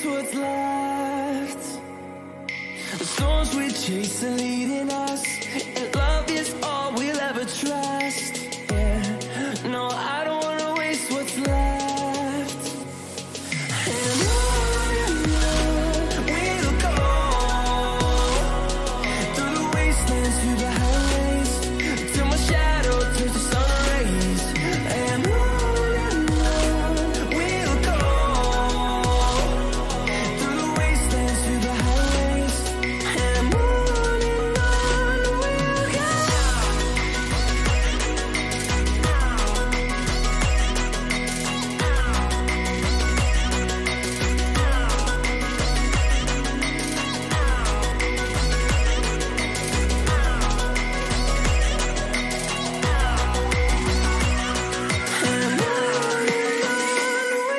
waste what's left. The storms we chase are leading us, and love is all we'll ever trust. Yeah, no, I don't wanna waste what's left. And on we'll go, through the wastelands, through the highways, till my shadow turns to sun rays. And on we'll go, through the wastelands, through the highways, and on we'll go.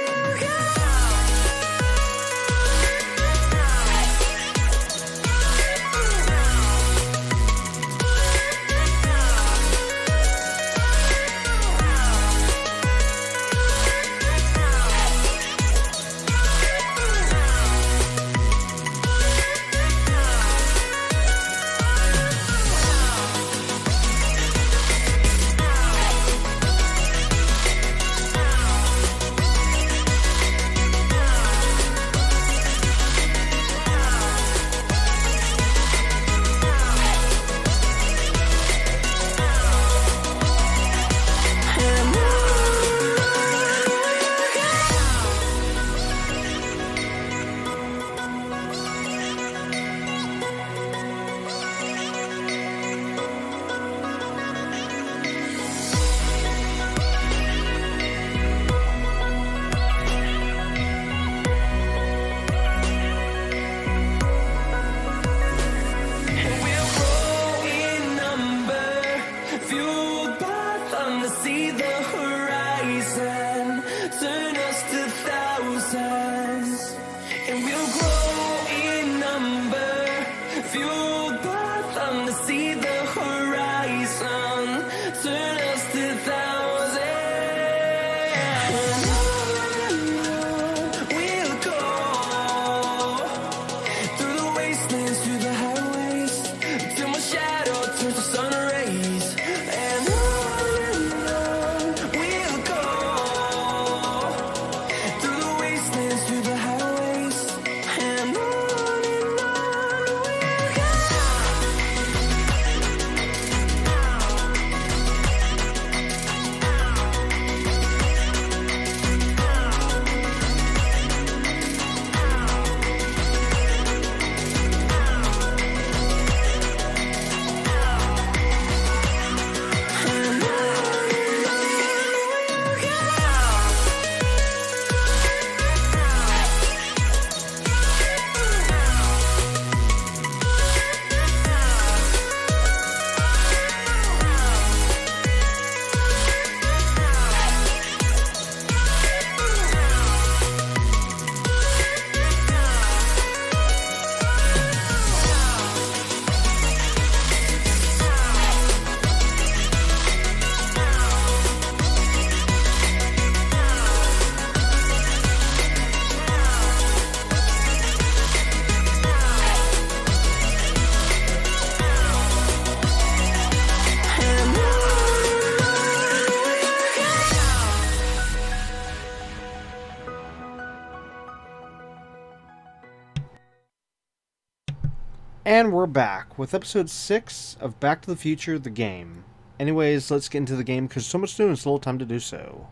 And we're back with episode 6 of Back to the Future, the game. Anyways, let's get into the game because so much to do and it's a little time to do so.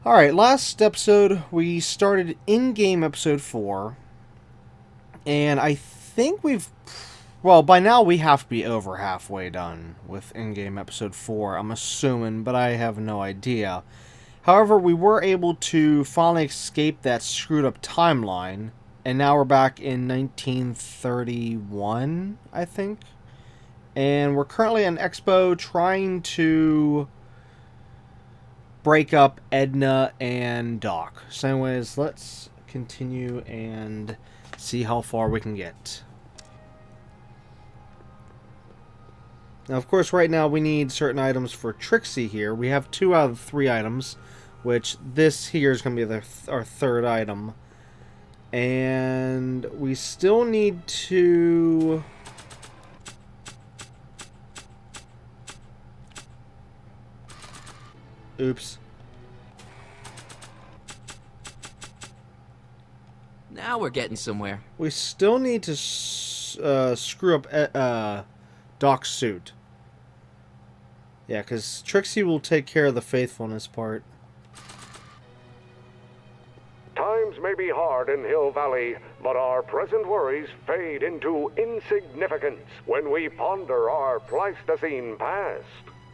Alright, last episode we started in-game episode 4. And I think we've... Well, by now we have to be over halfway done with in-game episode 4, I'm assuming, but I have no idea. However, we were able to finally escape that screwed up timeline. And now we're back in 1931, I think. And we're currently in Expo trying to break up Edna and Doc. So anyways, let's continue and see how far we can get. Now, of course, right now we need certain items for Trixie here. We have 2 out of 3 items. which this here is going to be our third item. And we still need to... Oops. Now we're getting somewhere. We still need to screw up Doc's suit. Yeah, because Trixie will take care of the faithfulness part. Times may be hard in Hill Valley, but our present worries fade into insignificance when we ponder our Pleistocene past.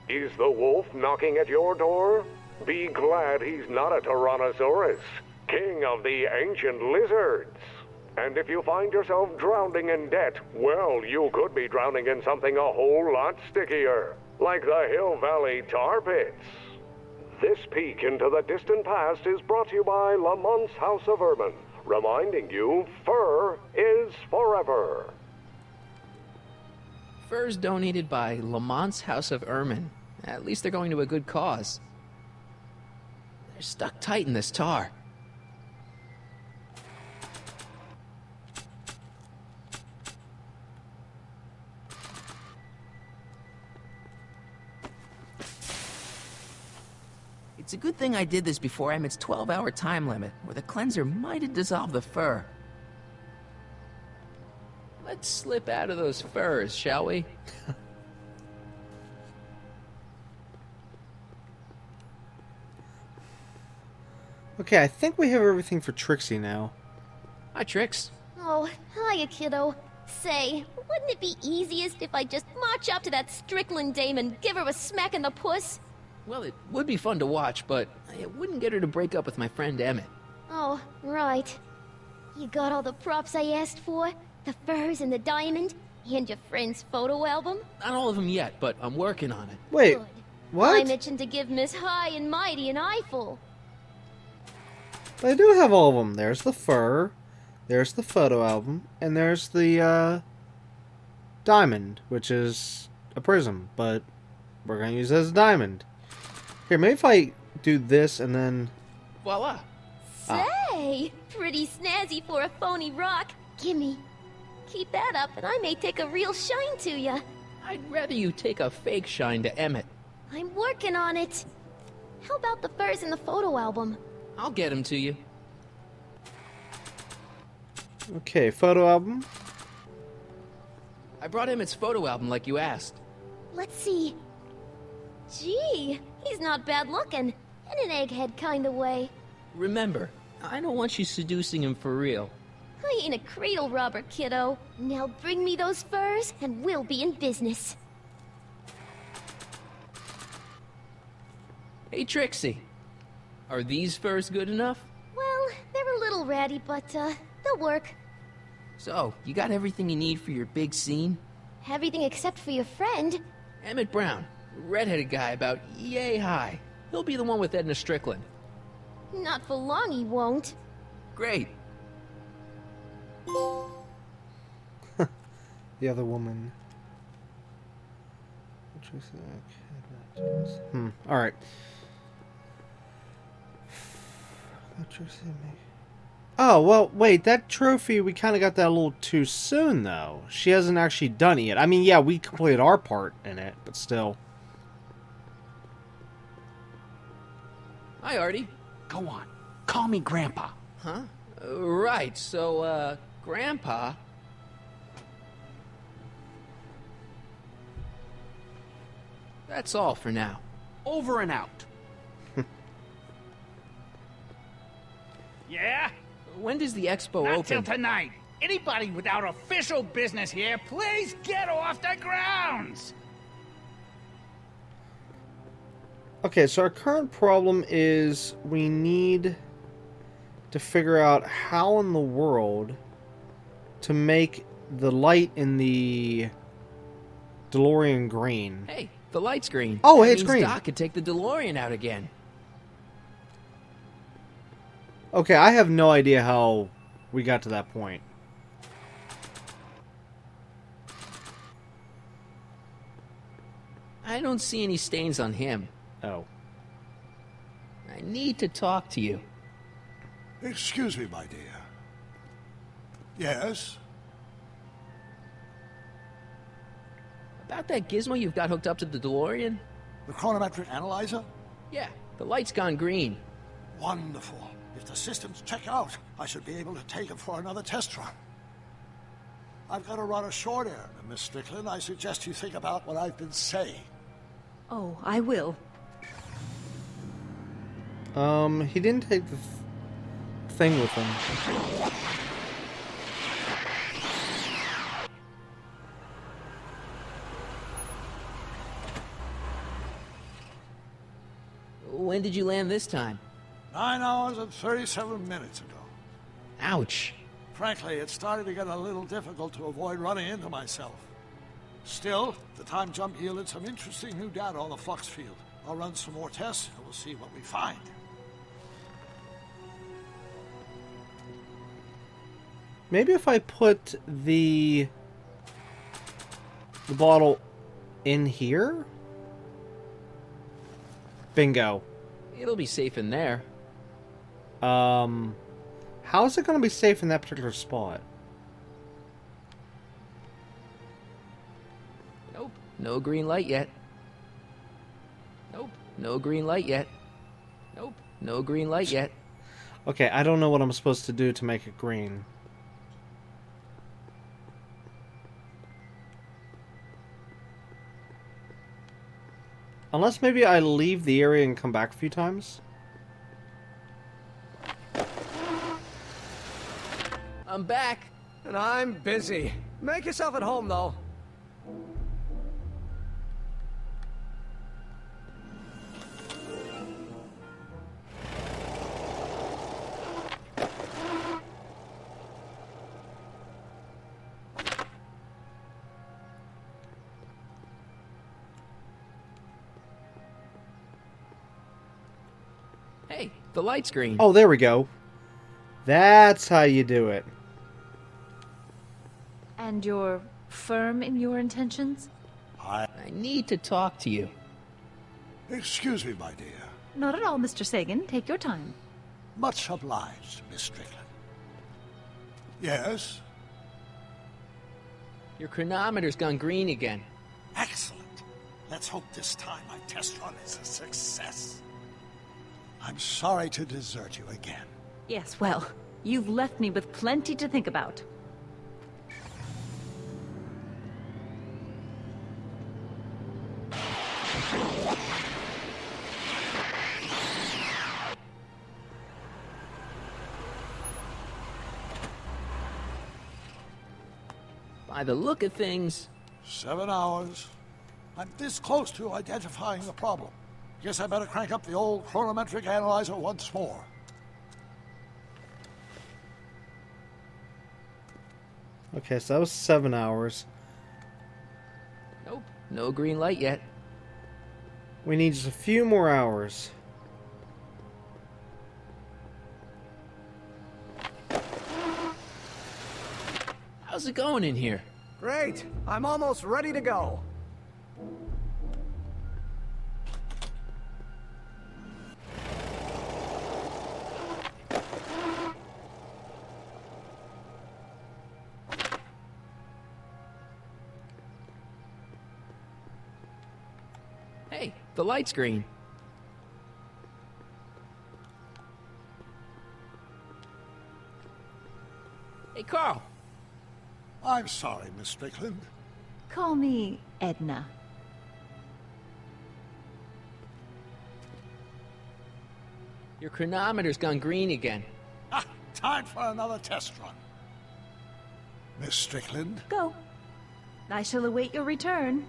Is the wolf knocking at your door? Be glad he's not a Tyrannosaurus, king of the ancient lizards. And if you find yourself drowning in debt, well, you could be drowning in something a whole lot stickier, like the Hill Valley tar pits. This peek into the distant past is brought to you by Lamont's House of Ermine, reminding you fur is forever. Furs donated by Lamont's House of Ermine. At least they're going to a good cause. They're stuck tight in this tar. It's a good thing I did this before Emmett's 12-hour time limit, or the cleanser might have dissolved the fur. Let's slip out of those furs, shall we? Okay, I think we have everything for Trixie now. Hi, Trix. Oh, hiya, kiddo. Say, wouldn't it be easiest if I just march up to that Strickland dame and give her a smack in the puss? Well, it would be fun to watch, but it wouldn't get her to break up with my friend Emmett. Oh, right. You got all the props I asked for? The furs and the diamond? And your friend's photo album? Not all of them yet, but I'm working on it. Wait, Good. what? I'm itching to give Miss High and Mighty an eyeful. But I do have all of them. There's the fur, there's the photo album, and there's the diamond, which is a prism, but we're going to use it as a diamond. Here, maybe if I do this and then... Voila! Say, pretty snazzy for a phony rock. Gimme. Keep that up and I may take a real shine to ya. I'd rather you take a fake shine to Emmett. I'm working on it. How about the furs in the photo album? I'll get him to you. Okay, photo album. I brought Emmett's photo album like you asked. Let's see. Gee, he's not bad looking. In an egghead kind of way. Remember, I don't want you seducing him for real. I ain't a cradle robber, kiddo. Now bring me those furs and we'll be in business. Hey, Trixie. Are these furs good enough? Well, they're a little ratty, but they'll work. So, you got everything you need for your big scene? Everything except for your friend. Emmett Brown, redheaded guy about yay high. He'll be the one with Edna Strickland. Not for long, he won't. Great. The other woman. Alright. Oh, well, wait, that trophy, we kind of got that a little too soon, though. She hasn't actually done it yet. I mean, yeah, we completed our part in it, but still. Hi, Artie. Go on. Call me Grandpa. Huh? Right, so, Grandpa... That's all for now. Over and out. Yeah? When does the Expo Not open? till tonight. Anybody without official business here, please get off the grounds! Okay, so our current problem is we need to figure out how in the world to make the light in the DeLorean green. Hey, the light's green. Oh, hey, That it's means green. Doc could take the DeLorean out again. Okay, I have no idea how we got to that point. I don't see any stains on him. Oh. I need to talk to you. Excuse me, my dear. Yes? About that gizmo you've got hooked up to the DeLorean? The chronometric analyzer? Yeah, the light's gone green. Wonderful. If the systems check out, I should be able to take it for another test run. I've got to run a short errand, and Miss Strickland, I suggest you think about what I've been saying. Oh, I will. He didn't take the thing with him. When did you land this time? 9 hours and 37 minutes ago. Ouch. Frankly, it started to get a little difficult to avoid running into myself. Still, the time jump yielded some interesting new data on the flux field. I'll run some more tests, and we'll see what we find. Maybe if I put the bottle in here? Bingo. It'll be safe in there. How is it going to be safe in that particular spot? Nope, no green light yet. Nope, no green light yet. Nope, no green light yet. Okay, I don't know what I'm supposed to do to make it green. Unless maybe I leave the area and come back a few times. I'm back. And I'm busy. Make yourself at home, though. Hey, the light's green. Oh, there we go. That's how you do it. And you're firm in your intentions? I need to talk to you. Excuse me, my dear. Not at all, Mr. Sagan. Take your time. Much obliged, Miss Strickland. Yes? Your chronometer's gone green again. Excellent. Let's hope this time my test run is a success. I'm sorry to desert you again. Yes, well, you've left me with plenty to think about. By the look of things... 7 hours. I'm this close to identifying the problem. Guess I better crank up the old chronometric analyzer once more. Okay, so that was 7 hours. Nope, no green light yet. We need just a few more hours. How's it going in here? Great. I'm almost ready to go. Hey, the light's green. Hey, Carl. I'm sorry, Miss Strickland. Call me Edna. Your chronometer's gone green again. Ah, time for another test run. Miss Strickland? Go. I shall await your return.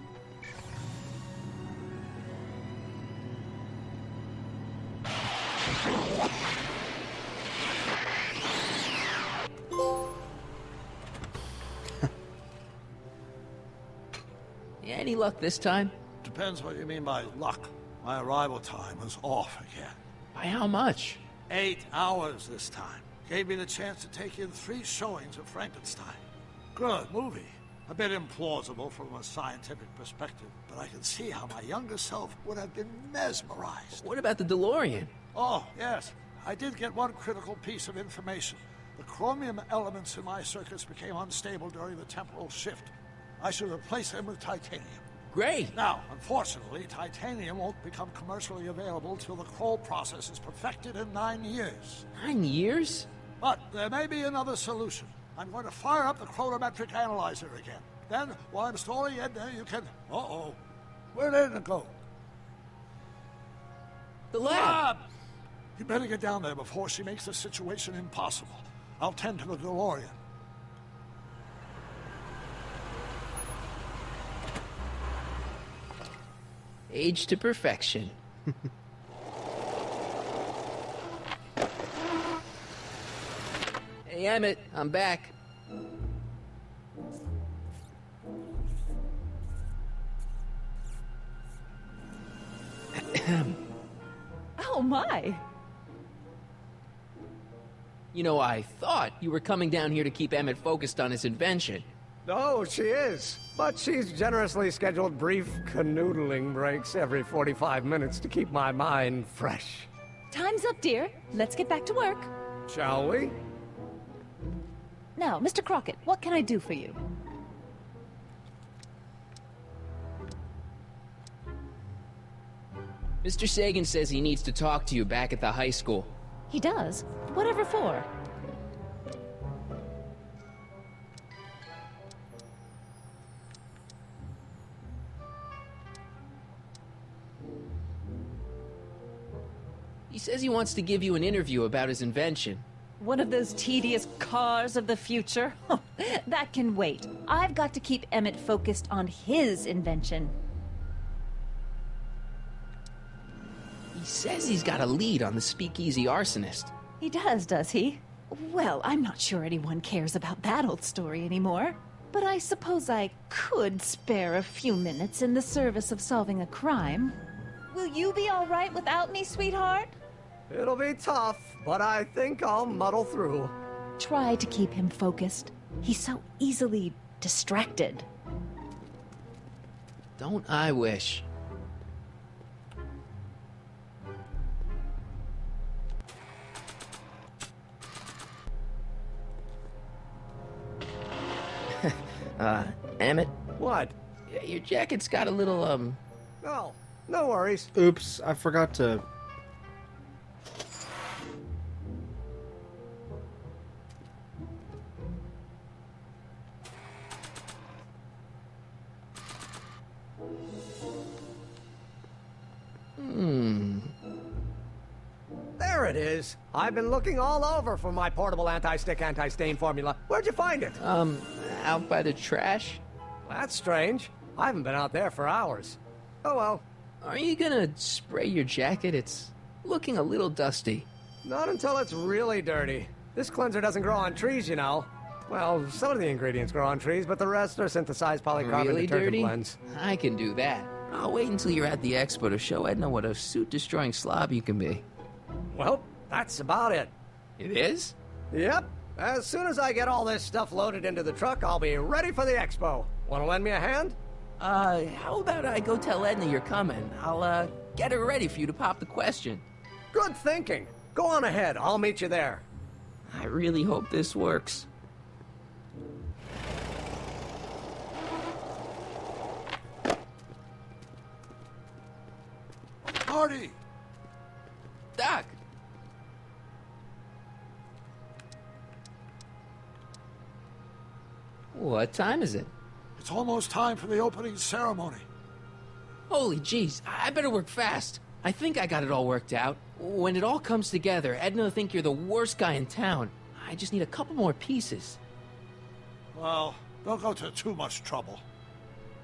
Yeah, any luck this time? Depends what you mean by luck. My arrival time was off again. By how much? 8 hours this time. Gave me the chance to take in 3 showings of Frankenstein. Good movie. A bit implausible from a scientific perspective, but I can see how my younger self would have been mesmerized. What about the DeLorean? Oh, yes. I did get one critical piece of information. The chromium elements in my circuits became unstable during the temporal shift. I should replace them with titanium. Great! Now, unfortunately, titanium won't become commercially available till the Kroll process is perfected in 9 years. 9 years? But there may be another solution. I'm going to fire up the chronometric analyzer again. Then, while I'm stalling Edna, you can... Uh-oh. Where'd Edna go? The lab! You better get down there before she makes the situation impossible. I'll tend to the DeLorean. Age to perfection. Hey, Emmett, I'm back. Oh my! You know, I thought you were coming down here to keep Emmett focused on his invention. Oh, she is. But she's generously scheduled brief canoodling breaks every 45 minutes to keep my mind fresh. Time's up, dear. Let's get back to work. Shall we? Now, Mr. Crockett, what can I do for you? Mr. Sagan says he needs to talk to you back at the high school. He does? Whatever for? He says he wants to give you an interview about his invention. One of those tedious cars of the future? That can wait. I've got to keep Emmett focused on his invention. He says he's got a lead on the speakeasy arsonist. He does he? Well, I'm not sure anyone cares about that old story anymore. But I suppose I could spare a few minutes in the service of solving a crime. Will you be all right without me, sweetheart? It'll be tough, but I think I'll muddle through. Try to keep him focused. He's so easily distracted. Don't I wish? Emmett? What? Your jacket's got a little, Oh, no worries. Oops, I forgot to... There it is. I've been looking all over for my portable anti-stick, anti-stain formula. Where'd you find it? out by the trash? That's strange. I haven't been out there for hours. Oh well. Are you gonna spray your jacket? It's looking a little dusty. Not until it's really dirty. This cleanser doesn't grow on trees, you know. Well, some of the ingredients grow on trees, but the rest are synthesized polycarbonate Really detergent dirty? blends. I can do that. I'll wait until you're at the Expo to show Edna what a suit-destroying slob you can be. Well, that's about it. It is? Yep. As soon as I get all this stuff loaded into the truck, I'll be ready for the Expo. Want to lend me a hand? How about I go tell Edna you're coming? I'll, get her ready for you to pop the question. Good thinking. Go on ahead. I'll meet you there. I really hope this works. Marty! Doc! What time is it? It's almost time for the opening ceremony. Holy jeez, I better work fast. I think I got it all worked out. When it all comes together, Edna will think you're the worst guy in town. I just need a couple more pieces. Well, don't go to too much trouble.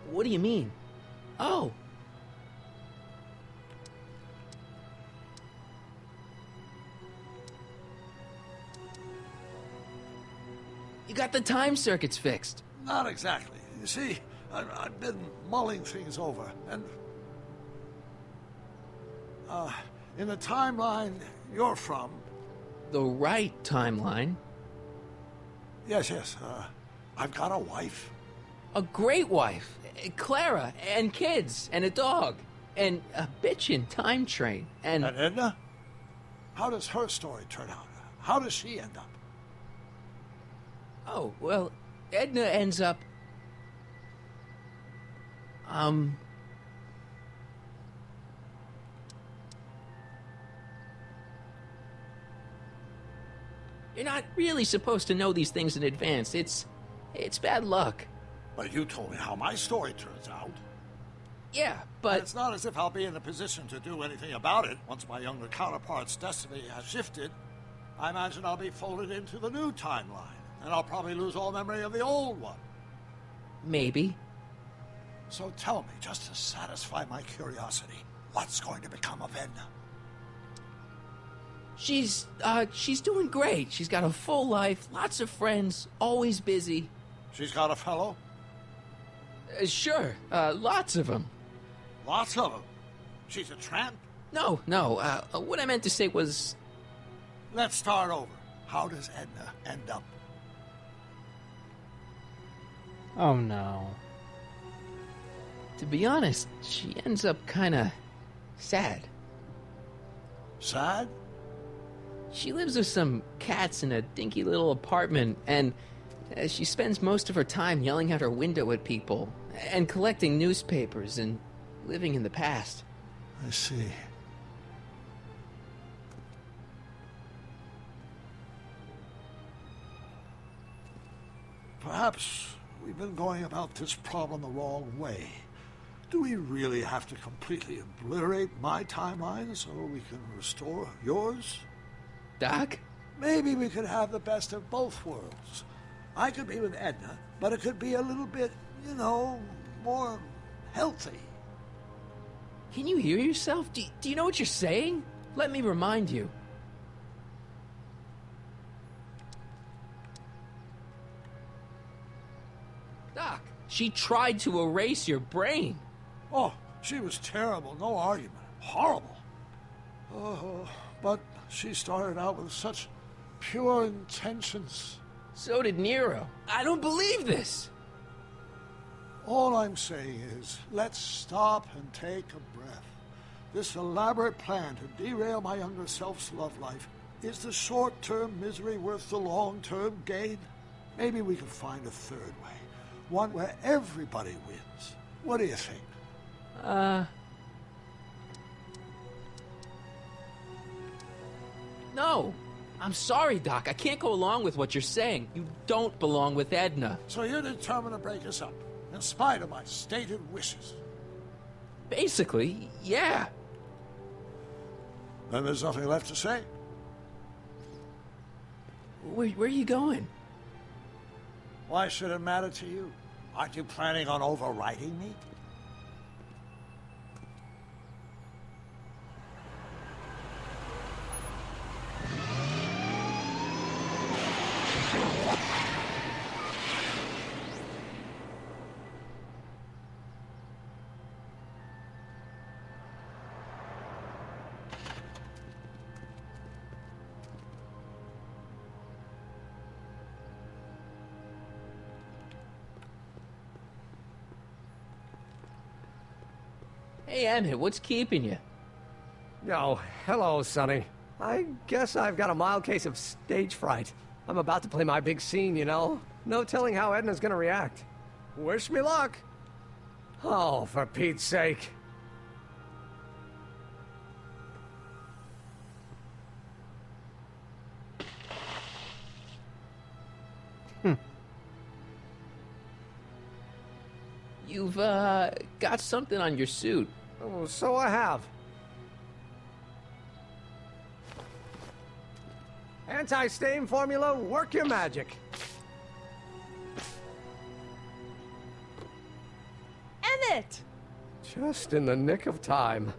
What do you mean? Oh. You got the time circuits fixed. Not exactly. You see, I've been mulling things over, and... in the timeline you're from... The right timeline? Yes, I've got a wife. A great wife. Clara, and kids, and a dog. And a bitchin' time train. And Edna? How does her story turn out? How does she end up? Oh, well, Edna ends up... You're not really supposed to know these things in advance. It's bad luck. But you told me how my story turns out. Yeah, And but... it's not as if I'll be in a position to do anything about it once my younger counterpart's destiny has shifted. I imagine I'll be folded into the new timeline, and I'll probably lose all memory of the old one. Maybe. So tell me, just to satisfy my curiosity, what's going to become of Edna? She's doing great. She's got a full life, lots of friends, always busy. She's got a fellow? Sure, lots of them. Lots of them. She's a tramp? No, what I meant to say was... Let's start over. How does Edna end up? Oh no. To be honest, she ends up kinda... sad. Sad? She lives with some cats in a dinky little apartment, and she spends most of her time yelling out her window at people, and collecting newspapers, and living in the past. I see. Perhaps we've been going about this problem the wrong way. Do we really have to completely obliterate my timeline so we can restore yours? Doc? Maybe we could have the best of both worlds. I could be with Edna, but it could be a little bit, more healthy. Can you hear yourself? Do you know what you're saying? Let me remind you. Doc, she tried to erase your brain. Oh, she was terrible, no argument. Horrible. Oh, but she started out with such pure intentions. So did Nero. I don't believe this. All I'm saying is, let's stop and take a breath. This elaborate plan to derail my younger self's love life, is the short-term misery worth the long-term gain? Maybe we can find a third way. One where everybody wins. What do you think? No. I'm sorry, Doc. I can't go along with what you're saying. You don't belong with Edna. So you're determined to break us up, in spite of my stated wishes? Basically, yeah. Then there's nothing left to say. Where are you going? Why should it matter to you? Aren't you planning on overriding me? Hey, Emmett, what's keeping you? Oh, hello, Sonny. I guess I've got a mild case of stage fright. I'm about to play my big scene, No telling how Edna's gonna react. Wish me luck. Oh, for Pete's sake. You've, got something on your suit. Oh, so I have. Anti-stain formula, work your magic. Emmett! Just in the nick of time.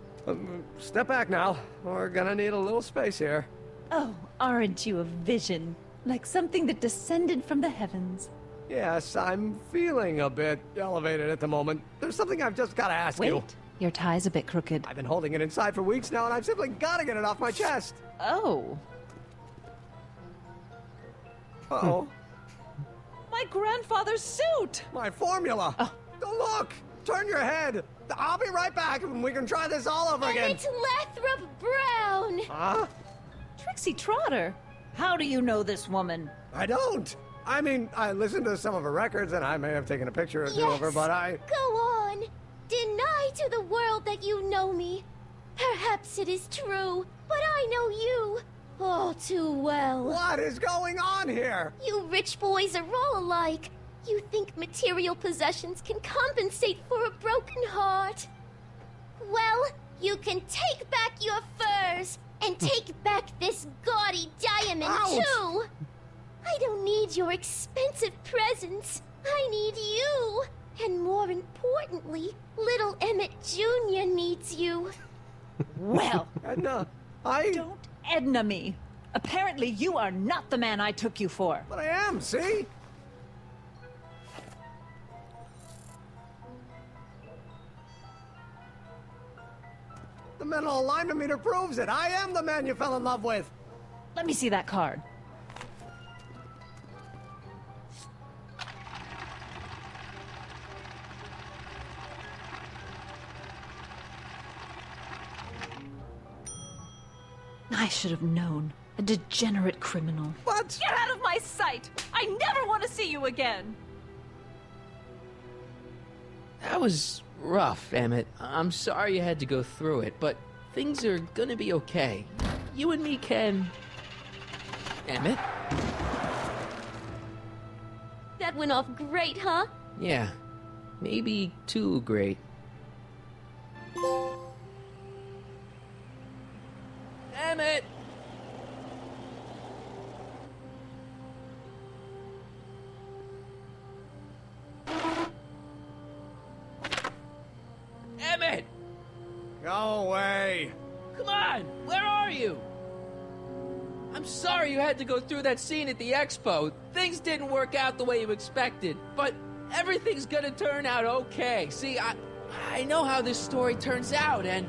Step back now. We're gonna need a little space here. Oh, aren't you a vision? Like something that descended from the heavens. Yes, I'm feeling a bit elevated at the moment. There's something I've just gotta ask you. Wait, your tie's a bit crooked. I've been holding it inside for weeks now, and I've simply gotta get it off my chest. Oh. Uh-oh. My grandfather's suit! My formula! Oh. Look! Turn your head! I'll be right back, and we can try this all over again. Emmett Lathrop Brown! Huh? Trixie Trotter. How do you know this woman? I don't. I mean, I listened to some of her records, and I may have taken a picture or two of her, but I... Go on. Deny to the world that you know me. Perhaps it is true, but I know you all too well. What is going on here? You rich boys are all alike. You think material possessions can compensate for a broken heart. Well, you can take back your furs, and take back this gaudy diamond, Ouch. too. I don't need your expensive presents. I need you. And more importantly, little Emmett Jr. needs you. Well, Edna, don't Edna me. Apparently you are not the man I took you for. But I am, see? The mental alignment meter proves it. I am the man you fell in love with. Let me see that card. I should have known. A degenerate criminal. What? Get out of my sight! I never want to see you again! That was rough, Emmett. I'm sorry you had to go through it, but things are gonna be okay. You and me can... Emmett? That went off great, huh? Yeah. Maybe too great. Emmett! Emmett! Go away. Come on! Where are you? I'm sorry you had to go through that scene at the Expo. Things didn't work out the way you expected, but everything's gonna turn out okay. See, I know how this story turns out, and...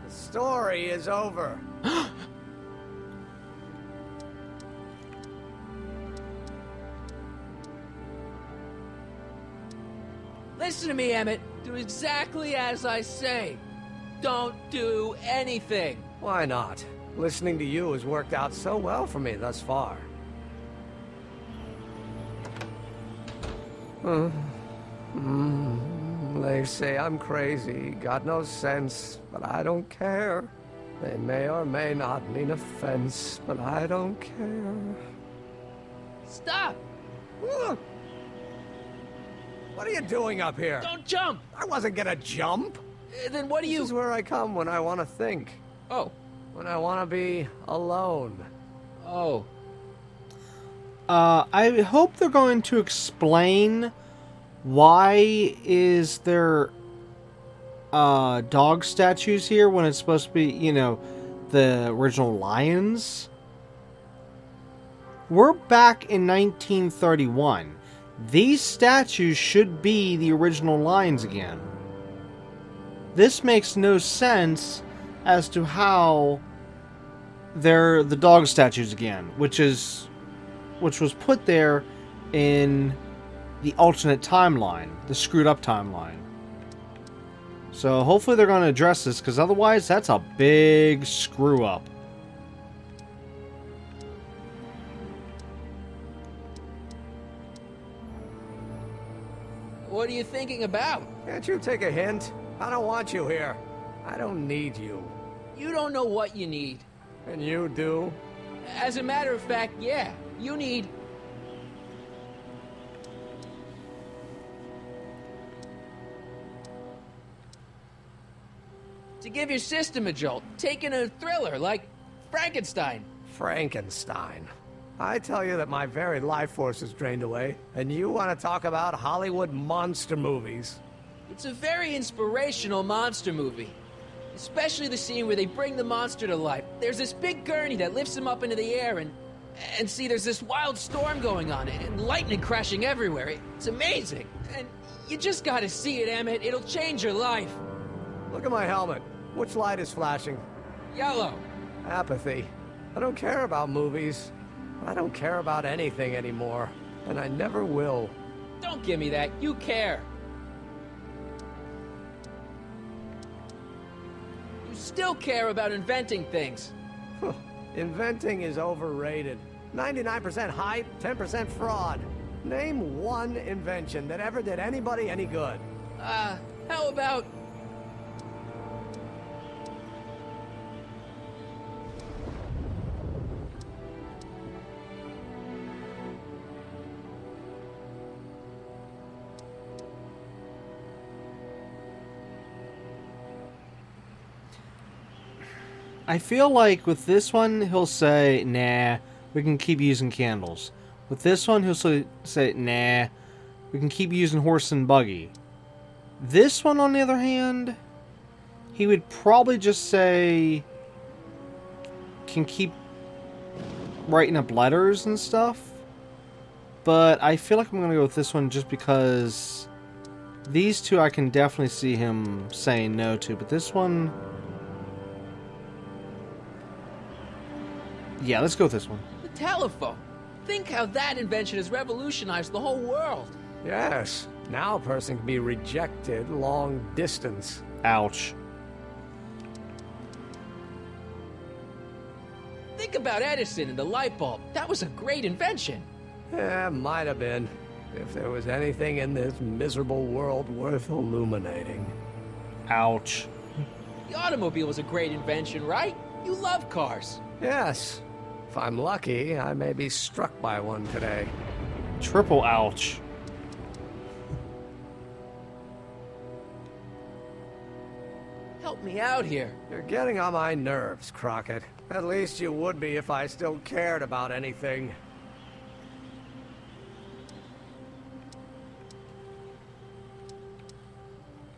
The story is over. Listen to me, Emmett. Do exactly as I say. Don't do anything. Why not? Listening to you has worked out so well for me thus far. They say I'm crazy, got no sense, but I don't care. They may or may not mean offense, but I don't care. Stop! What are you doing up here? Don't jump! I wasn't gonna jump. Then what do you... This is where I come when I want to think. Oh. When I want to be alone. Oh. I hope they're going to explain why is there dog statues here when it's supposed to be, you know, the original lions. We're back in 1931. These statues should be the original lions again. This makes no sense as to how they're the dog statues again, which was put there in the alternate timeline, the screwed up timeline. So hopefully they're going to address this, because otherwise that's a big screw up. What are you thinking about? Can't you take a hint? I don't want you here. I don't need you. You don't know what you need. And you do? As a matter of fact, yeah. You need... to give your system a jolt. Taking a thriller like Frankenstein. Frankenstein. I tell you that my very life force is drained away, and you want to talk about Hollywood monster movies. It's a very inspirational monster movie. Especially the scene where they bring the monster to life. There's this big gurney that lifts him up into the air, and see, there's this wild storm going on, and lightning crashing everywhere. It's amazing. And you just gotta see it, Emmett. It'll change your life. Look at my helmet. Which light is flashing? Yellow. Apathy. I don't care about movies. I don't care about anything anymore. And I never will. Don't give me that. You care. still care about inventing things. Inventing is overrated. 99% hype, 10% fraud. Name one invention that ever did anybody any good. How about... I feel like with this one, he'll say, nah, we can keep using candles. With this one, he'll say, nah, we can keep using horse and buggy. This one, on the other hand, he would probably just say, can keep writing up letters and stuff. But I feel like I'm going to go with this one just because these two I can definitely see him saying no to. But this one... yeah, let's go with this one. The telephone. Think how that invention has revolutionized the whole world. Yes. Now a person can be rejected long distance. Ouch. Think about Edison and the light bulb. That was a great invention. Yeah, might have been. If there was anything in this miserable world worth illuminating. Ouch. The automobile was a great invention, right? You love cars. Yes. If I'm lucky, I may be struck by one today. Triple ouch. Help me out here. You're getting on my nerves, Crockett. At least you would be if I still cared about anything.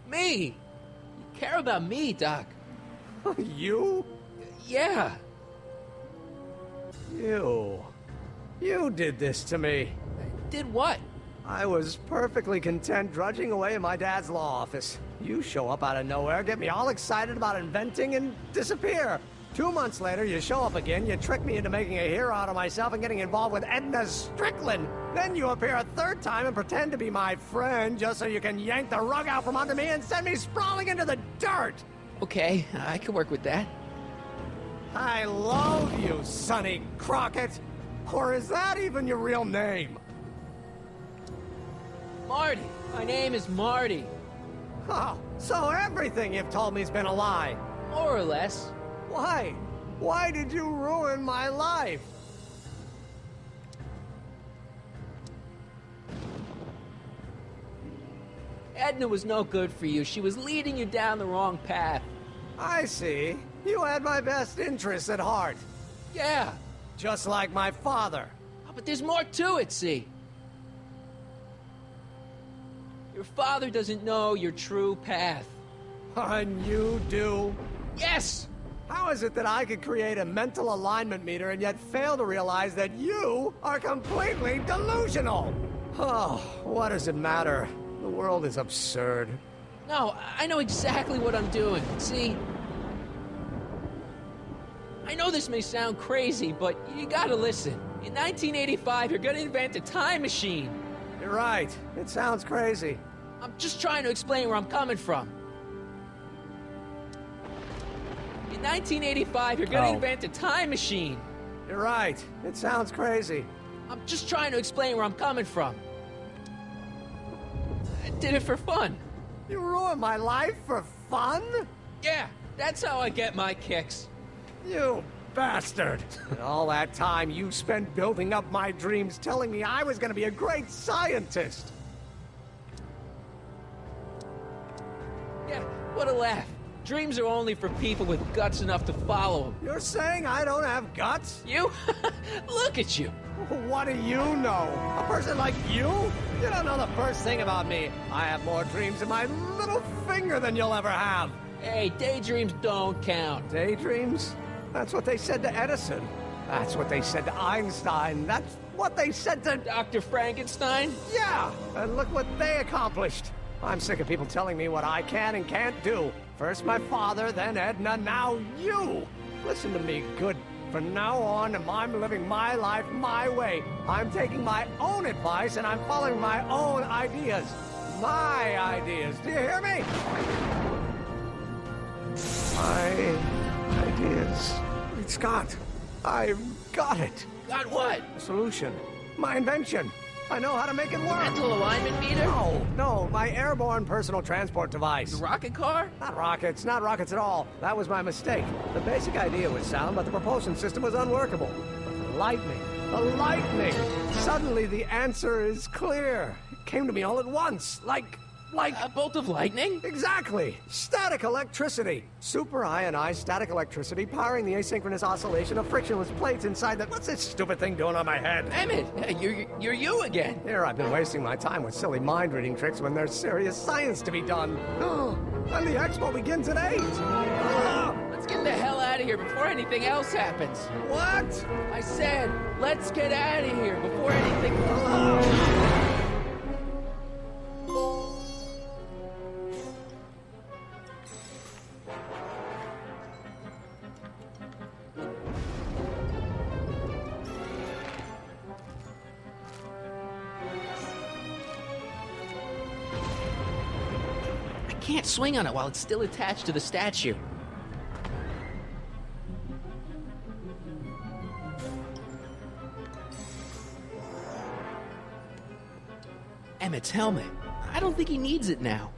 Me! You care about me, Doc. You? Yeah. You did this to me. Did what? I was perfectly content drudging away in my dad's law office. You show up out of nowhere, get me all excited about inventing, and disappear. 2 months later, you show up again, you trick me into making a hero out of myself and getting involved with Edna Strickland. Then you appear a third time and pretend to be my friend just so you can yank the rug out from under me and send me sprawling into the dirt. Okay, I can work with that. I love you, Sonny Crockett. Or is that even your real name? Marty. My name is Marty. Oh, so everything you've told me's been a lie. More or less. Why? Why did you ruin my life? Edna was no good for you. She was leading you down the wrong path. I see. You had my best interests at heart. Yeah. Just like my father. Oh, but there's more to it, see? Your father doesn't know your true path. And you do? Yes! How is it that I could create a mental alignment meter and yet fail to realize that you are completely delusional? Oh, what does it matter? The world is absurd. No, I know exactly what I'm doing. See? I know this may sound crazy, but you gotta listen. In 1985, you're gonna invent a time machine. You're right. It sounds crazy. I'm just trying to explain where I'm coming from. In 1985, you're gonna invent a time machine. You're right. It sounds crazy. I'm just trying to explain where I'm coming from. I did it for fun. You ruined my life for fun? Yeah, that's how I get my kicks. You bastard. And all that time you spent building up my dreams, telling me I was gonna be a great scientist. Yeah, what a laugh. Dreams are only for people with guts enough to follow them. You're saying I don't have guts? You? Look at you. What do you know? A person like you? You don't know the first thing about me. I have more dreams in my little finger than you'll ever have. Hey, daydreams don't count. Daydreams? That's what they said to Edison. That's what they said to Einstein. That's what they said to... Dr. Frankenstein? Yeah, and look what they accomplished. I'm sick of people telling me what I can and can't do. First my father, then Edna, now you. Listen to me, good. From now on, I'm living my life my way. I'm taking my own advice and I'm following my own ideas. My ideas. Do you hear me? My ideas. It's Scott. I've got it. Got what? A solution. My invention. I know how to make it work. Mental alignment meter? No, my airborne personal transport device. The rocket car? Not rockets at all. That was my mistake. The basic idea was sound, but the propulsion system was unworkable. But the lightning! Suddenly the answer is clear. It came to me all at once, like... A bolt of lightning? Exactly! Static electricity! Super ionized static electricity powering the asynchronous oscillation of frictionless plates inside the... What's this stupid thing doing on my head? Emmett, you're you again. Here I've been wasting my time with silly mind-reading tricks when there's serious science to be done. And the Expo begins at 8! Let's get the hell out of here before anything else happens. What? I said, let's get out of here before anything... I can't swing on it while it's still attached to the statue. Emmett's helmet. I don't think he needs it now.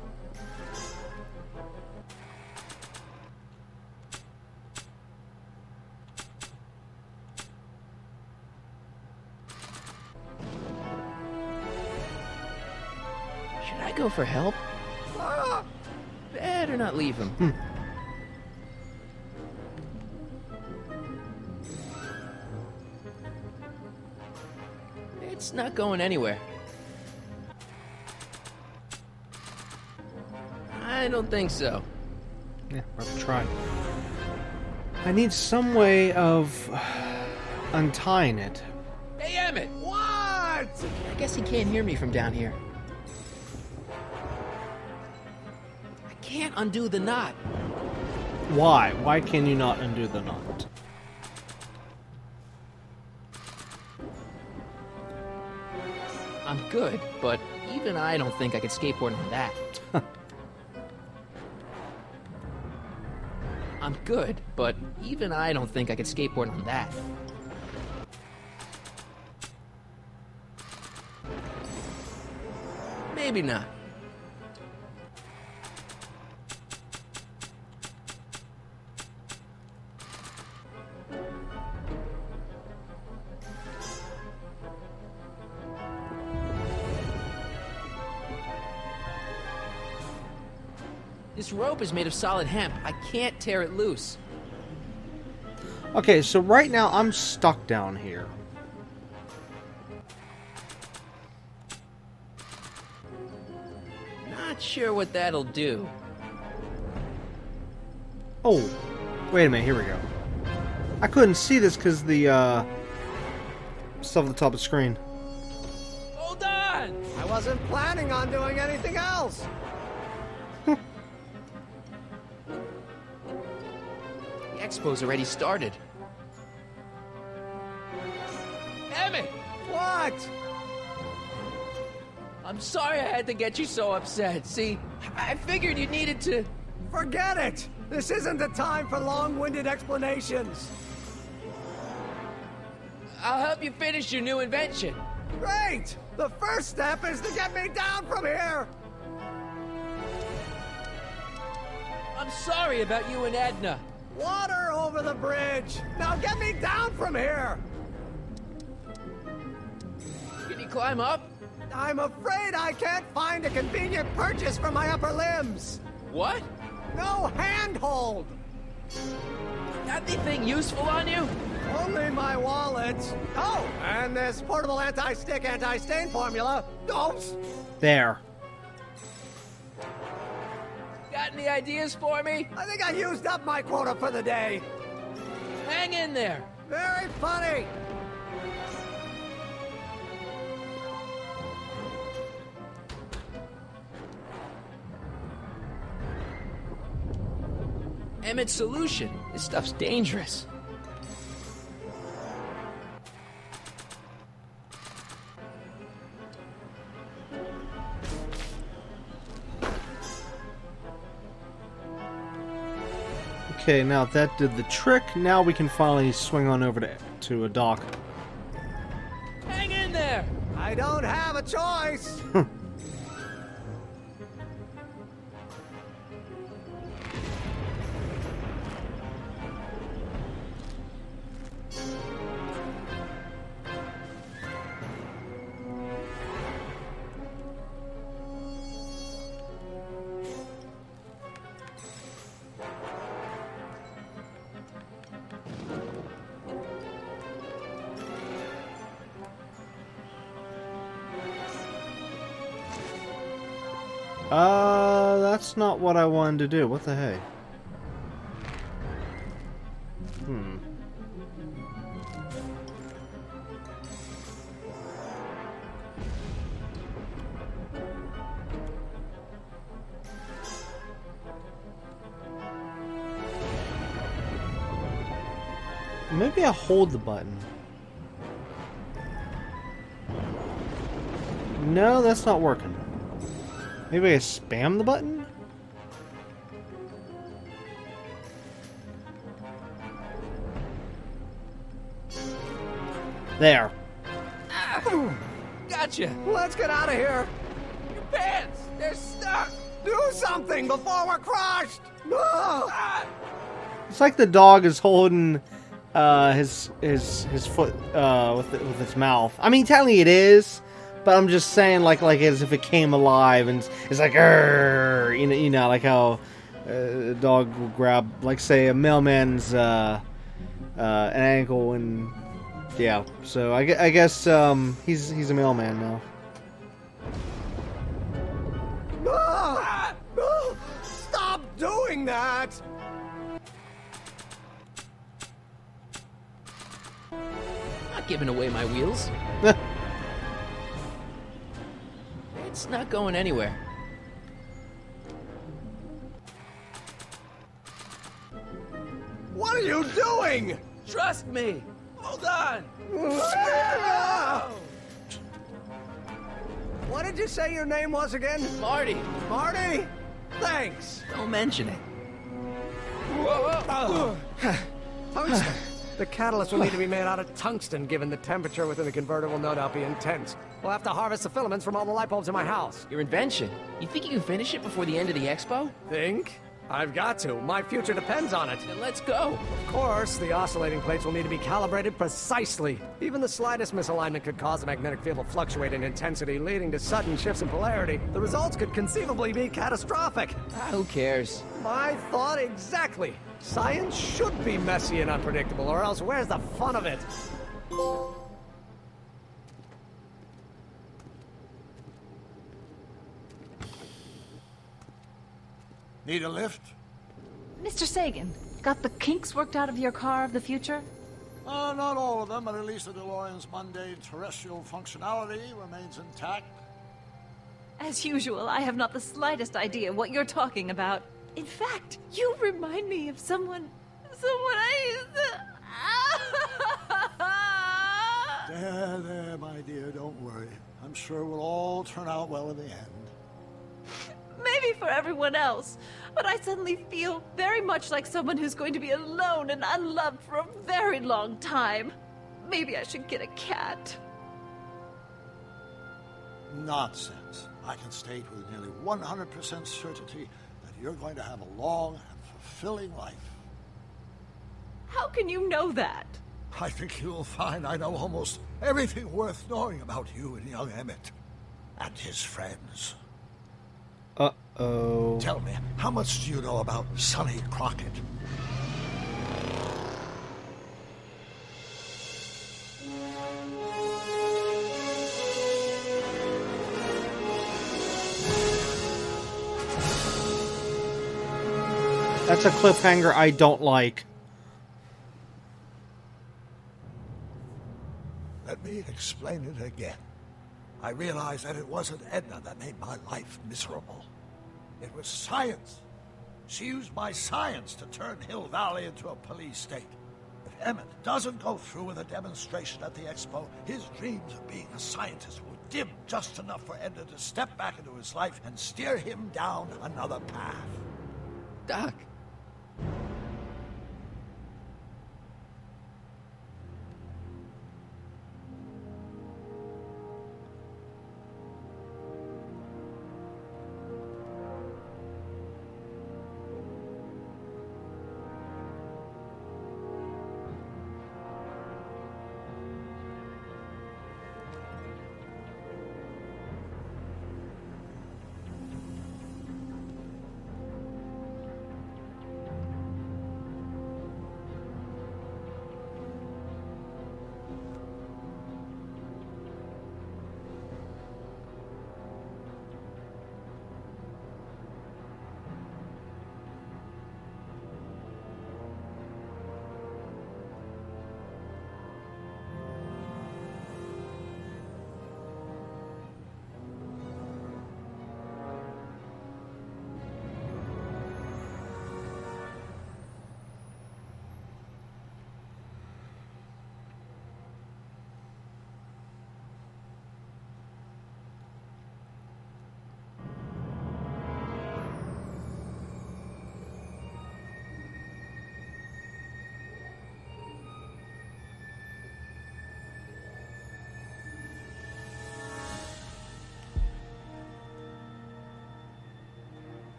Should I go for help? Better not leave him. It's not going anywhere. I don't think so. Yeah, worth a try. I need some way of untying it. Hey, Emmett! What? I guess he can't hear me from down here. I can't undo the knot. Why? Why can you not undo the knot? I'm good, but even I don't think I could skateboard on that. I'm good, but even I don't think I could skateboard on that. Maybe not. This rope is made of solid hemp. I can't tear it loose. Okay, so right now I'm stuck down here. Not sure what that'll do. Oh, wait a minute, here we go. I couldn't see this because the stuff at the top of the screen. Hold on! I wasn't planning on doing anything else. The Expo's already started. Emmett! What? I'm sorry I had to get you so upset. See, I figured you needed to... Forget it! This isn't the time for long-winded explanations. I'll help you finish your new invention. Great! The first step is to get me down from here! I'm sorry about you and Edna. Water over the bridge! Now get me down from here! Can you climb up? I'm afraid I can't find a convenient purchase for my upper limbs! What? No handhold! Got anything useful on you? Only my wallet. Oh, and this portable anti-stick, anti-stain formula. Oops! There. Got any ideas for me? I think I used up my quota for the day. Hang in there. Very funny! Emmett's solution. This stuff's dangerous. Okay, now that did the trick. Now we can finally swing on over to a dock. Hang in there! I don't have a choice! That's not what I wanted to do. What the hey? Maybe I hold the button. No, that's not working. Maybe I spam the button? There. Ah, gotcha! Let's get out of here! Your pants! They're stuck! Do something before we're crushed! Ah! It's like the dog is holding his foot with its mouth. I mean, technically it is, but I'm just saying like as if it came alive and it's like "Arr!" you know like how a dog will grab, like, say, a mailman's an ankle, and yeah. So I guess he's a mailman now. Ah! Ah! Stop doing that! Not giving away my wheels. It's not going anywhere. What are you doing? Trust me! Hold on! What did you say your name was again? Marty! Marty? Thanks. Don't mention it. Tungsten. The catalyst will need to be made out of tungsten, given the temperature within the converter will no doubt be intense. We'll have to harvest the filaments from all the light bulbs in my house. Your invention. You think you can finish it before the end of the expo? Think? I've got to. My future depends on it. Then let's go. Of course, the oscillating plates will need to be calibrated precisely. Even the slightest misalignment could cause the magnetic field to fluctuate in intensity, leading to sudden shifts in polarity. The results could conceivably be catastrophic. Who cares? My thought exactly. Science should be messy and unpredictable, or else where's the fun of it? Need a lift? Mr. Sagan, got the kinks worked out of your car of the future? Not all of them, but at least the DeLorean's mundane terrestrial functionality remains intact. As usual, I have not the slightest idea what you're talking about. In fact, you remind me of someone I used to... There, my dear, don't worry. I'm sure we'll all turn out well in the end. Maybe for everyone else, but I suddenly feel very much like someone who's going to be alone and unloved for a very long time. Maybe I should get a cat. Nonsense. I can state with nearly 100% certainty that you're going to have a long and fulfilling life. How can you know that? I think you'll find I know almost everything worth knowing about you and young Emmett. And his friends. Uh-oh. Tell me, how much do you know about Sonny Crockett? That's a cliffhanger I don't like. Let me explain it again. I realized that it wasn't Edna that made my life miserable. It was science. She used my science to turn Hill Valley into a police state. If Emmett doesn't go through with a demonstration at the Expo, his dreams of being a scientist will dim just enough for Edna to step back into his life and steer him down another path. Doc.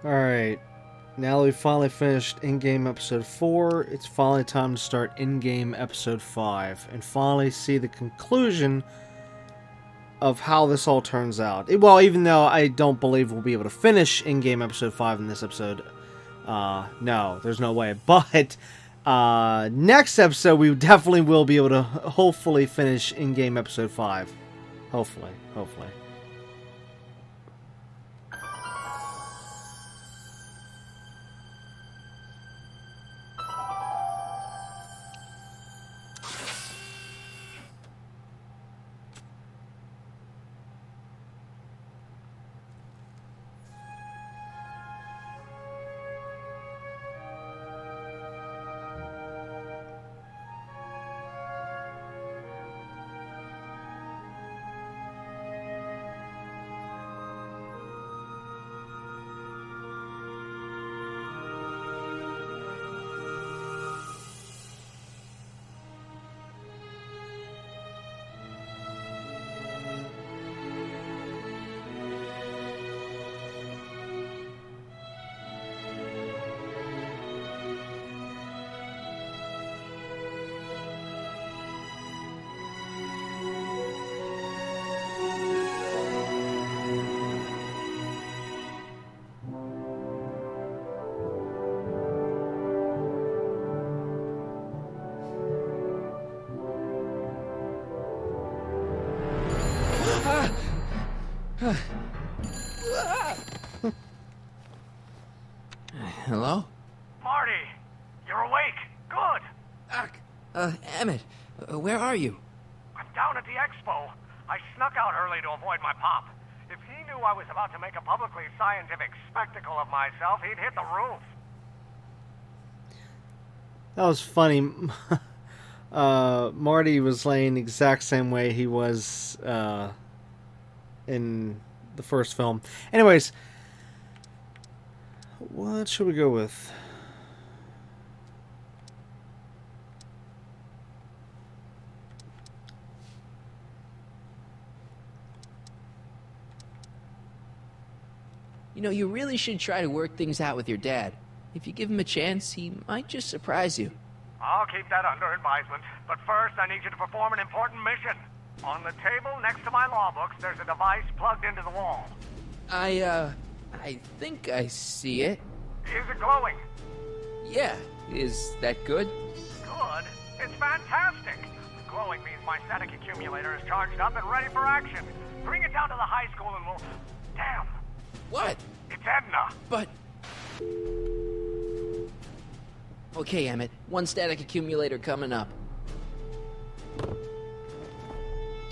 Alright. Now that we've finally finished in-game episode 4, it's finally time to start in-game episode 5 and finally see the conclusion of how this all turns out. Well, even though I don't believe we'll be able to finish in-game episode 5 in this episode. No, there's no way. But next episode, we definitely will be able to hopefully finish in-game episode 5. Hopefully. Hello? Marty, you're awake. Good. Doc. Emmett, where are you? I'm down at the Expo. I snuck out early to avoid my pop. If he knew I was about to make a publicly scientific spectacle of myself, he'd hit the roof. That was funny. Marty was laying the exact same way he was in the first film. Anyways, what should we go with? You know, you really should try to work things out with your dad. If you give him a chance, he might just surprise you. I'll keep that under advisement. But first, I need you to perform an important mission. On the table next to my law books, there's a device plugged into the wall. I think I see it. Is it glowing? Yeah, is that good? Good. It's fantastic. Glowing means my static accumulator is charged up and ready for action. Bring it down to the high school and we'll... Damn. What? It's Edna. But... Okay, Emmett. One static accumulator coming up.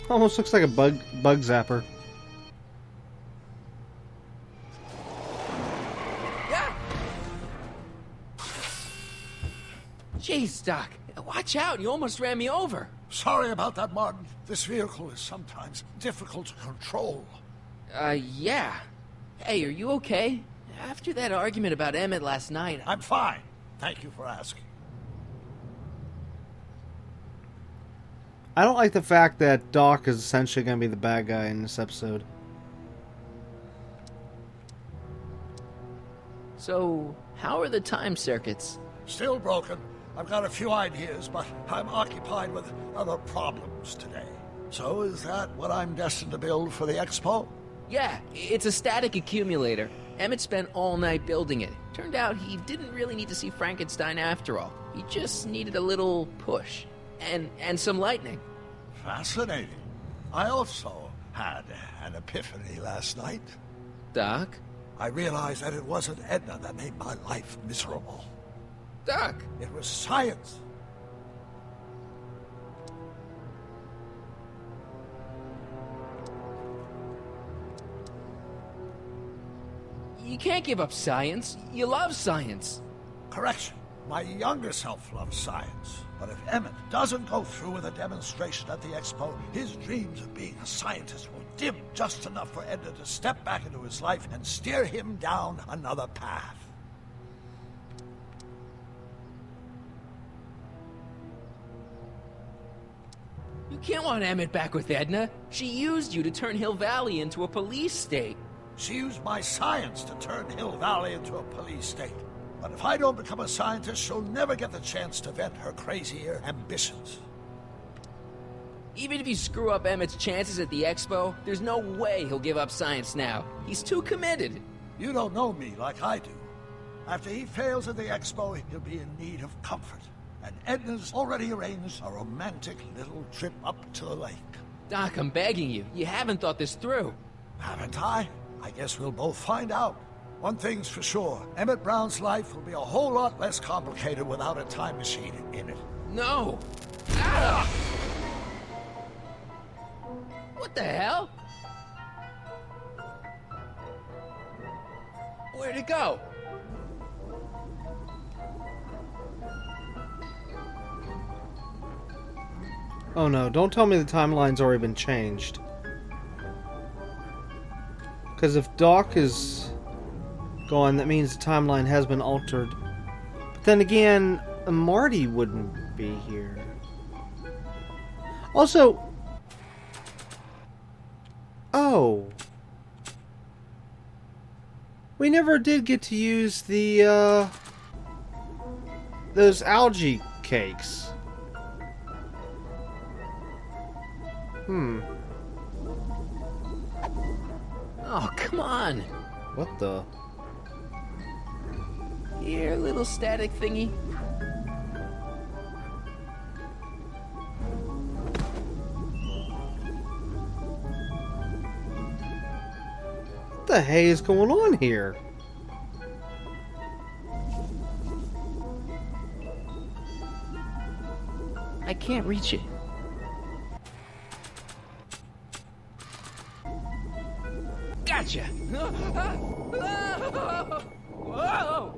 Almost looks like a bug zapper. Yeah. Jeez, Doc. Watch out. You almost ran me over. Sorry about that, Martin. This vehicle is sometimes difficult to control. Yeah. Hey, are you okay? After that argument about Emmett last night... I'm fine. Thank you for asking. I don't like the fact that Doc is essentially going to be the bad guy in this episode. So, how are the time circuits? Still broken. I've got a few ideas, but I'm occupied with other problems today. So is that what I'm destined to build for the Expo? Yeah, it's a static accumulator. Emmett spent all night building it. Turned out he didn't really need to see Frankenstein after all. He just needed a little push. And some lightning. Fascinating. I also had an epiphany last night. Doc? I realized that it wasn't Edna that made my life miserable. Doc! It was science. You can't give up science. You love science. Correction. My younger self loves science. But if Emmett doesn't go through with a demonstration at the Expo, his dreams of being a scientist will dim just enough for Edna to step back into his life and steer him down another path. You can't want Emmett back with Edna. She used you to turn Hill Valley into a police state. She used my science to turn Hill Valley into a police state. But if I don't become a scientist, she'll never get the chance to vent her crazier ambitions. Even if you screw up Emmett's chances at the Expo, there's no way he'll give up science now. He's too committed. You don't know me like I do. After he fails at the Expo, he'll be in need of comfort. And Edna's already arranged a romantic little trip up to the lake. Doc, I'm begging you. You haven't thought this through. Haven't I? I guess we'll both find out. One thing's for sure, Emmett Brown's life will be a whole lot less complicated without a time machine in it. No! Ah! What the hell? Where'd it go? Oh no, don't tell me the timeline's already been changed. Because if Doc is gone, that means the timeline has been altered. But then again, Marty wouldn't be here. Also... Oh. We never did get to use the, those algae cakes. Oh, come on. What the? Here, little static thingy. What the hey is going on here? I can't reach it. Gotcha! Whoa!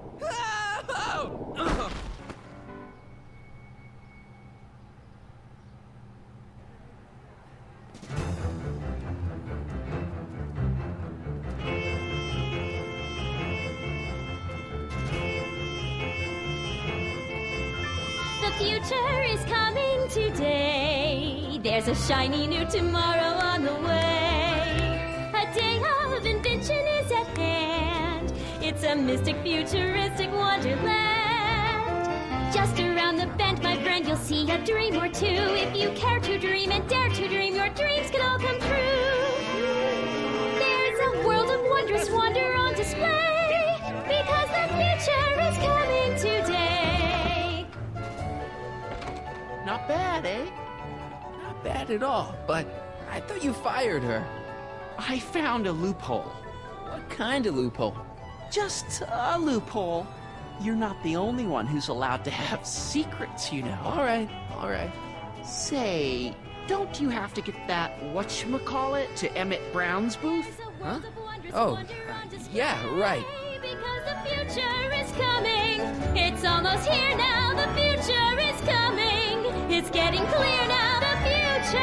The future is coming today. There's a shiny new tomorrow on the way. A day of invention is at hand. It's a mystic, futuristic wonderland. Just around the bend, my friend, you'll see a dream or two. If you care to dream and dare to dream, your dreams can all come true. There's a world of wondrous wonder on display, because the future is coming today. Not bad, eh? Not bad at all, but I thought you fired her. I found a loophole. What kind of loophole? Just a loophole. You're not the only one who's allowed to have secrets, you know. All right. Say, don't you have to get that whatchamacallit to Emmett Brown's booth? Huh? Oh, yeah, right. Because the future is coming. It's almost here now. The future is coming. It's getting clear now. The future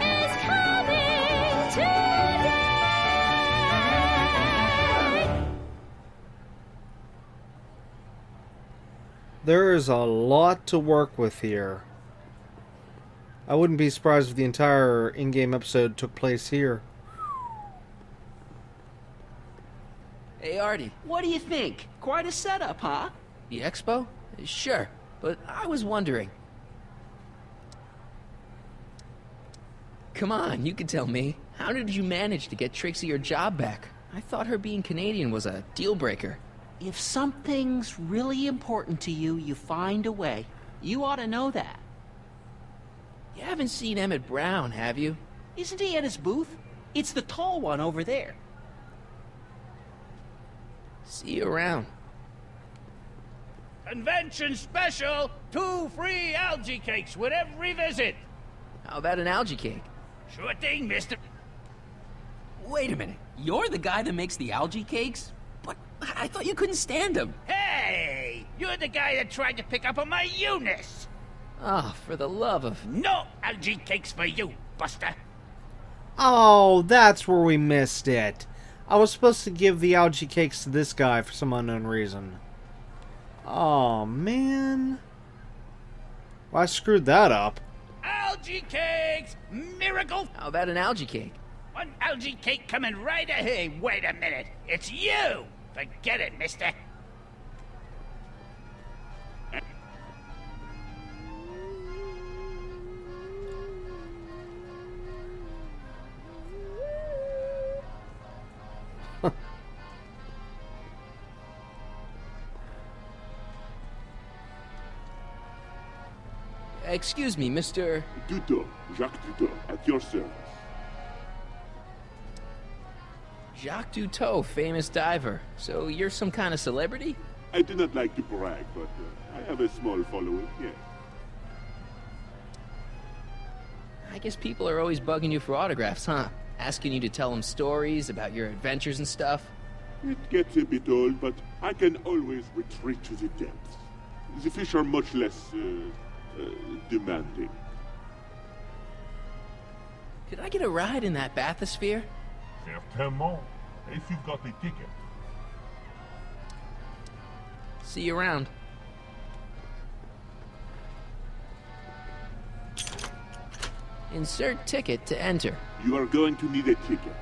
is coming today. There is a lot to work with here. I wouldn't be surprised if the entire in-game episode took place here. Hey, Artie. What do you think? Quite a setup, huh? The Expo? Sure, but I was wondering. Come on, you can tell me. How did you manage to get Trixie her job back? I thought her being Canadian was a deal breaker. If something's really important to you, you find a way. You ought to know that. You haven't seen Emmett Brown, have you? Isn't he at his booth? It's the tall one over there. See you around. Convention special! 2 free algae cakes with every visit! How about an algae cake? Sure thing, mister. Wait a minute. You're the guy that makes the algae cakes? But I thought you couldn't stand them. Hey! You're the guy that tried to pick up on my Eunice! Oh, for the love of... No algae cakes for you, Buster! Oh, that's where we missed it. I was supposed to give the algae cakes to this guy for some unknown reason. Oh, man. Well, I screwed that up. Algae cakes! Miracle! How about an algae cake? One algae cake coming right ahead. Hey, wait a minute. It's you! Forget it, mister. Excuse me, Mr. Duto, Jacques Duto, at your service. Jacques Duteau, famous diver. So you're some kind of celebrity? I do not like to brag, but I have a small following, yes. I guess people are always bugging you for autographs, huh? Asking you to tell them stories about your adventures and stuff? It gets a bit old, but I can always retreat to the depths. The fish are much less, demanding. Could I get a ride in that bathysphere? Certainement, if you've got a ticket. See you around. Insert ticket to enter. You are going to need a ticket.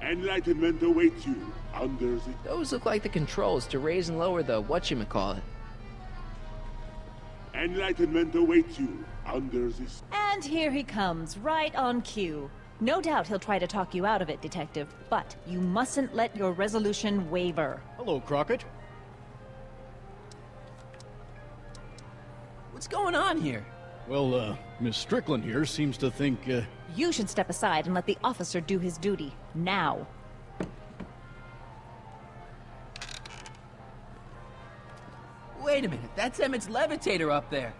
Enlightenment awaits you under the... Those look like the controls to raise and lower the whatchamacallit. Enlightenment awaits you under this... And here he comes, right on cue. No doubt he'll try to talk you out of it, Detective, but you mustn't let your resolution waver. Hello, Crockett. What's going on here? Well, Miss Strickland here seems to think, You should step aside and let the officer do his duty. Now. Wait a minute, that's Emmett's levitator up there.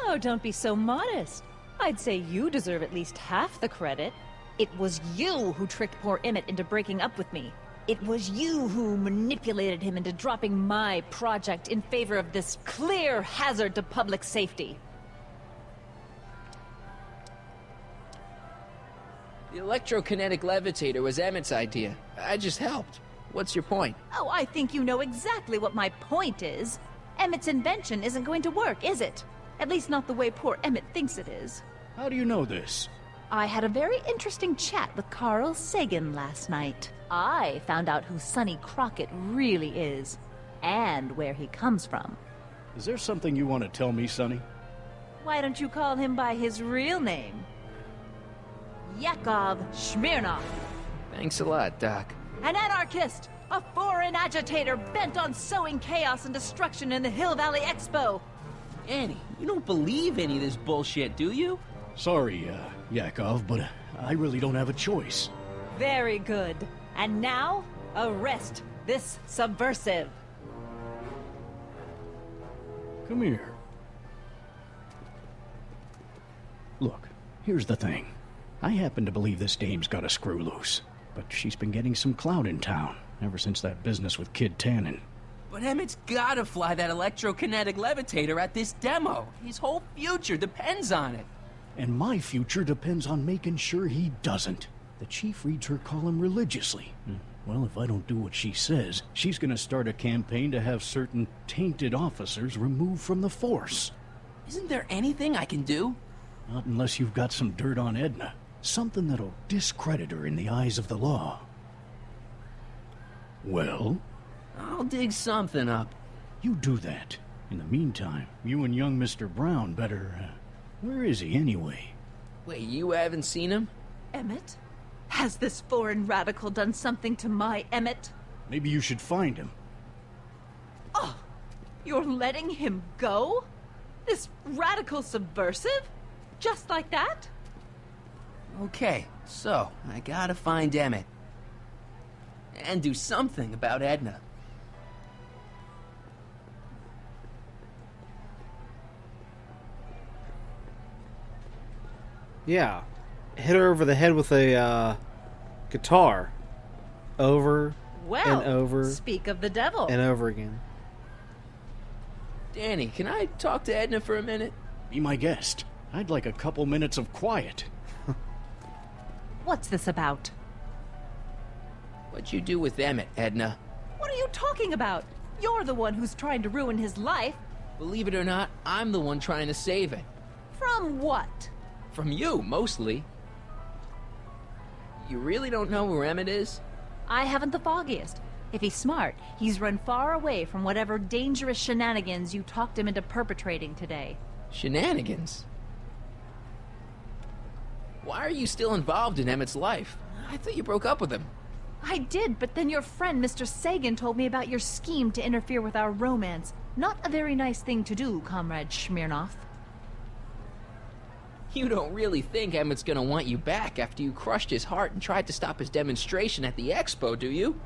Oh, don't be so modest. I'd say you deserve at least half the credit. It was you who tricked poor Emmett into breaking up with me. It was you who manipulated him into dropping my project in favor of this clear hazard to public safety. The electrokinetic levitator was Emmett's idea. I just helped. What's your point? Oh, I think you know exactly what my point is. Emmett's invention isn't going to work, is it? At least not the way poor Emmett thinks it is. how do you know this? I had a very interesting chat with Carl Sagan last night. I found out who Sonny Crockett really is, and where he comes from. Is there something you want to tell me, Sonny? Why don't you call him by his real name? Yakov Smirnov. Thanks a lot, Doc. An anarchist! A foreign agitator bent on sowing chaos and destruction in the Hill Valley Expo! Annie, you don't believe any of this bullshit, do you? Sorry, Yakov, but I really don't have a choice. Very good. And now, arrest this subversive. Come here. Look, here's the thing. I happen to believe this dame's got a screw loose, but she's been getting some clout in town ever since that business with Kid Tannen. But Emmett's gotta fly that electrokinetic levitator at this demo. His whole future depends on it. And my future depends on making sure he doesn't. The chief reads her column religiously. Well, if I don't do what she says, she's gonna start a campaign to have certain tainted officers removed from the force. Isn't there anything I can do? Not unless you've got some dirt on Edna. Something that'll discredit her in the eyes of the law. Well? I'll dig something up. You do that. In the meantime, you and young Mr. Brown better, where is he anyway? Wait, you haven't seen him? Emmett? Has this foreign radical done something to my Emmett? Maybe you should find him. Oh, you're letting him go? This radical subversive? Just like that? Okay, so I gotta find Emmett. And do something about Edna. Yeah. Hit her over the head with a guitar. Over Well, and over speak of the devil. and over again. Danny, can I talk to Edna for a minute? Be my guest. I'd like a couple minutes of quiet. What's this about? What'd you do with Emmett, Edna? What are you talking about? You're the one who's trying to ruin his life. Believe it or not, I'm the one trying to save it. From what? From you, mostly. You really don't know where Emmett is? I haven't the foggiest. If he's smart, he's run far away from whatever dangerous shenanigans you talked him into perpetrating today. Shenanigans? Why are you still involved in Emmett's life? I thought you broke up with him. I did, but then your friend Mr. Sagan told me about your scheme to interfere with our romance. Not a very nice thing to do, Comrade Smirnoff. You don't really think Emmett's gonna want you back after you crushed his heart and tried to stop his demonstration at the Expo, do you?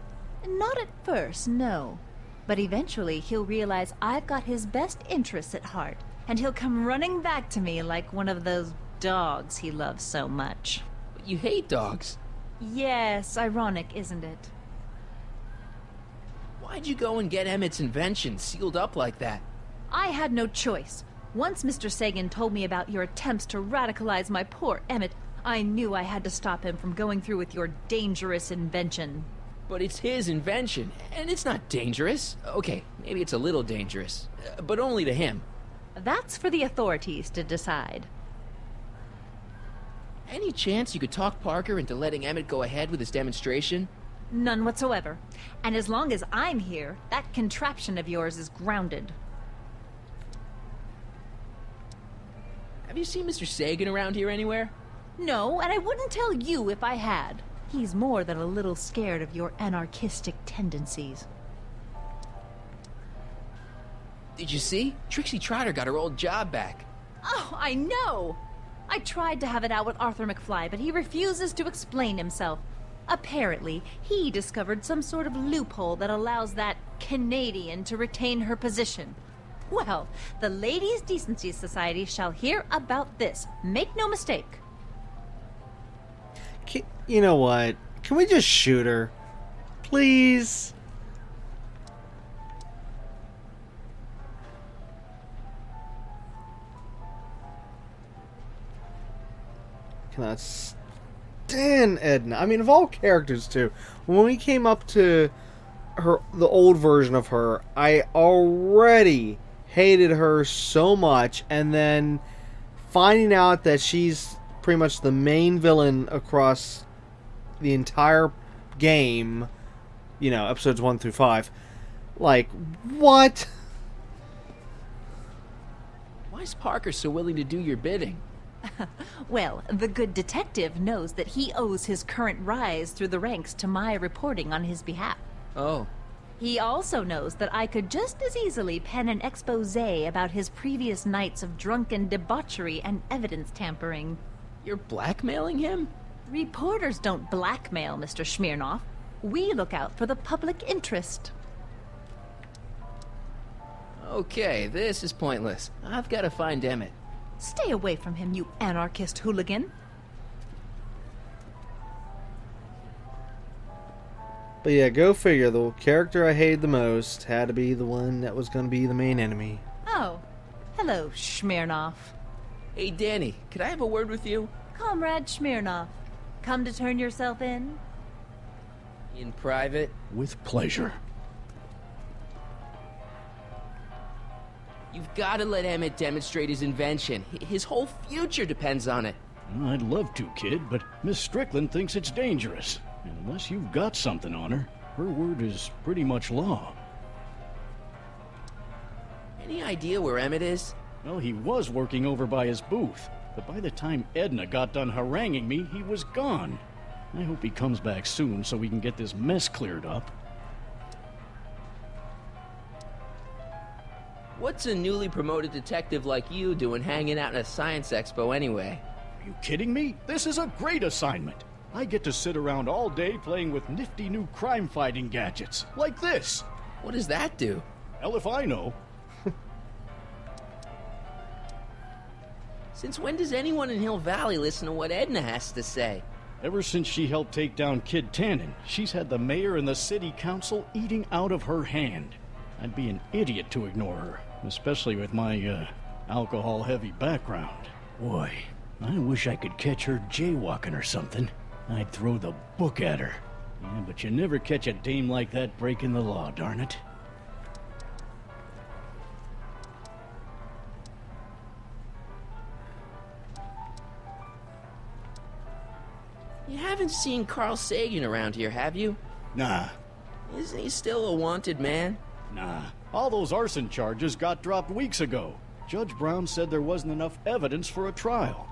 Not at first, no. But eventually he'll realize I've got his best interests at heart, and he'll come running back to me like one of those dogs he loves so much. But you hate dogs. Yes, ironic, isn't it? Why'd you go and get Emmett's invention sealed up like that? I had no choice. Once Mr. Sagan told me about your attempts to radicalize my poor Emmett, I knew I had to stop him from going through with your dangerous invention. But it's his invention, and it's not dangerous. Okay, maybe it's a little dangerous, but only to him. That's for the authorities to decide. Any chance you could talk Parker into letting Emmett go ahead with his demonstration? None whatsoever. And as long as I'm here, that contraption of yours is grounded. Have you seen Mr. Sagan around here anywhere? No, and I wouldn't tell you if I had. He's more than a little scared of your anarchistic tendencies. Did you see? Trixie Trotter got her old job back. Oh, I know! I tried to have it out with Arthur McFly, but he refuses to explain himself. Apparently, he discovered some sort of loophole that allows that Canadian to retain her position. Well, the Ladies' Decency Society shall hear about this. Make no mistake. You know what? Can we just shoot her? Please? Cannot stand Edna. I mean, of all characters, too. When we came up to the old version of her, I already hated her so much, and then finding out that she's pretty much the main villain across the entire game, you know, episodes 1 through 5, like, what? Why is Parker so willing to do your bidding? Well, the good detective knows that he owes his current rise through the ranks to my reporting on his behalf. Oh. He also knows that I could just as easily pen an expose about his previous nights of drunken debauchery and evidence tampering. You're blackmailing him? Reporters don't blackmail, Mr. Smirnoff. We look out for the public interest. Okay, this is pointless. I've got to find Emmett. Stay away from him, you anarchist hooligan. But yeah, go figure. The character I hated the most had to be the one that was going to be the main enemy. Oh, hello, Smirnoff. Hey, Danny, could I have a word with you? Comrade Smirnoff, come to turn yourself in? In private? With pleasure. You've got to let Emmett demonstrate his invention. His whole future depends on it. I'd love to, kid, but Miss Strickland thinks it's dangerous. And unless you've got something on her, her word is pretty much law. Any idea where Emmett is? Well, he was working over by his booth, but by the time Edna got done haranguing me, he was gone. I hope he comes back soon so we can get this mess cleared up. What's a newly promoted detective like you doing hanging out in a science expo anyway? Are you kidding me? This is a great assignment. I get to sit around all day playing with nifty new crime-fighting gadgets, like this. What does that do? Hell if I know. Since when does anyone in Hill Valley listen to what Edna has to say? Ever since she helped take down Kid Tannen, she's had the mayor and the city council eating out of her hand. I'd be an idiot to ignore her, especially with my, alcohol-heavy background. Boy, I wish I could catch her jaywalking or something. I'd throw the book at her. Yeah, but you never catch a dame like that breaking the law, darn it. You haven't seen Carl Sagan around here, have you? Nah, Isn't he still a wanted man? nah. All those arson charges got dropped weeks ago. Judge Brown said there wasn't enough evidence for a trial.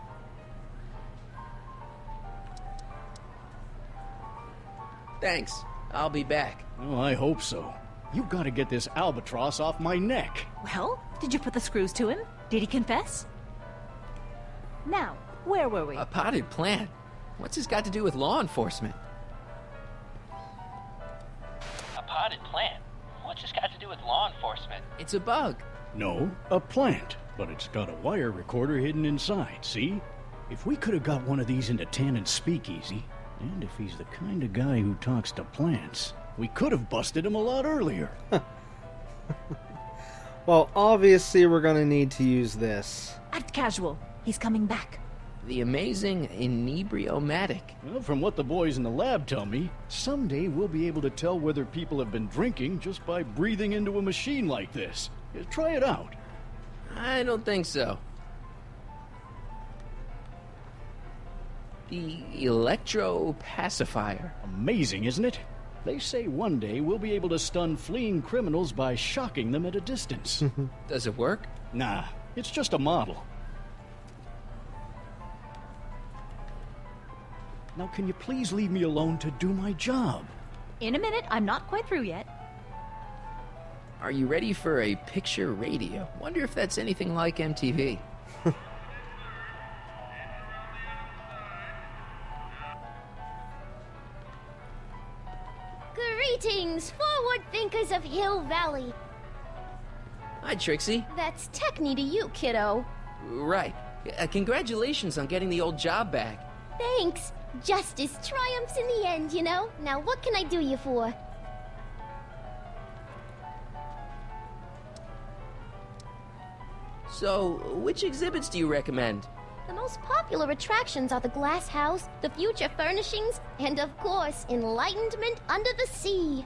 Thanks. I'll be back. Well, I hope so. You've got to get this albatross off my neck. Well, did you put the screws to him? Did he confess? Now, where were we? A potted plant? What's this got to do with law enforcement? A potted plant? What's this got to do with law enforcement? It's a bug. No, a plant. But it's got a wire recorder hidden inside, see? If we could have got one of these into Tannen's speakeasy, and if he's the kind of guy who talks to plants, we could have busted him a lot earlier. Well, obviously we're gonna need to use this. Act casual. He's coming back. The amazing inebriomatic. Well, from what the boys in the lab tell me, someday we'll be able to tell whether people have been drinking just by breathing into a machine like this. Try it out. I don't think so. The electro-pacifier. Amazing, isn't it? They say one day we'll be able to stun fleeing criminals by shocking them at a distance. Does it work? Nah, it's just a model. Now, can you please leave me alone to do my job? In a minute, I'm not quite through yet. Are you ready for a picture radio? Wonder if that's anything like MTV. Greetings, forward thinkers of Hill Valley. Hi, Trixie. That's Techni to you, kiddo. Right. Congratulations on getting the old job back. Thanks. Justice triumphs in the end, you know? Now what can I do you for? So, which exhibits do you recommend? The most popular attractions are the Glass House, the Future Furnishings, and of course, Enlightenment Under the Sea.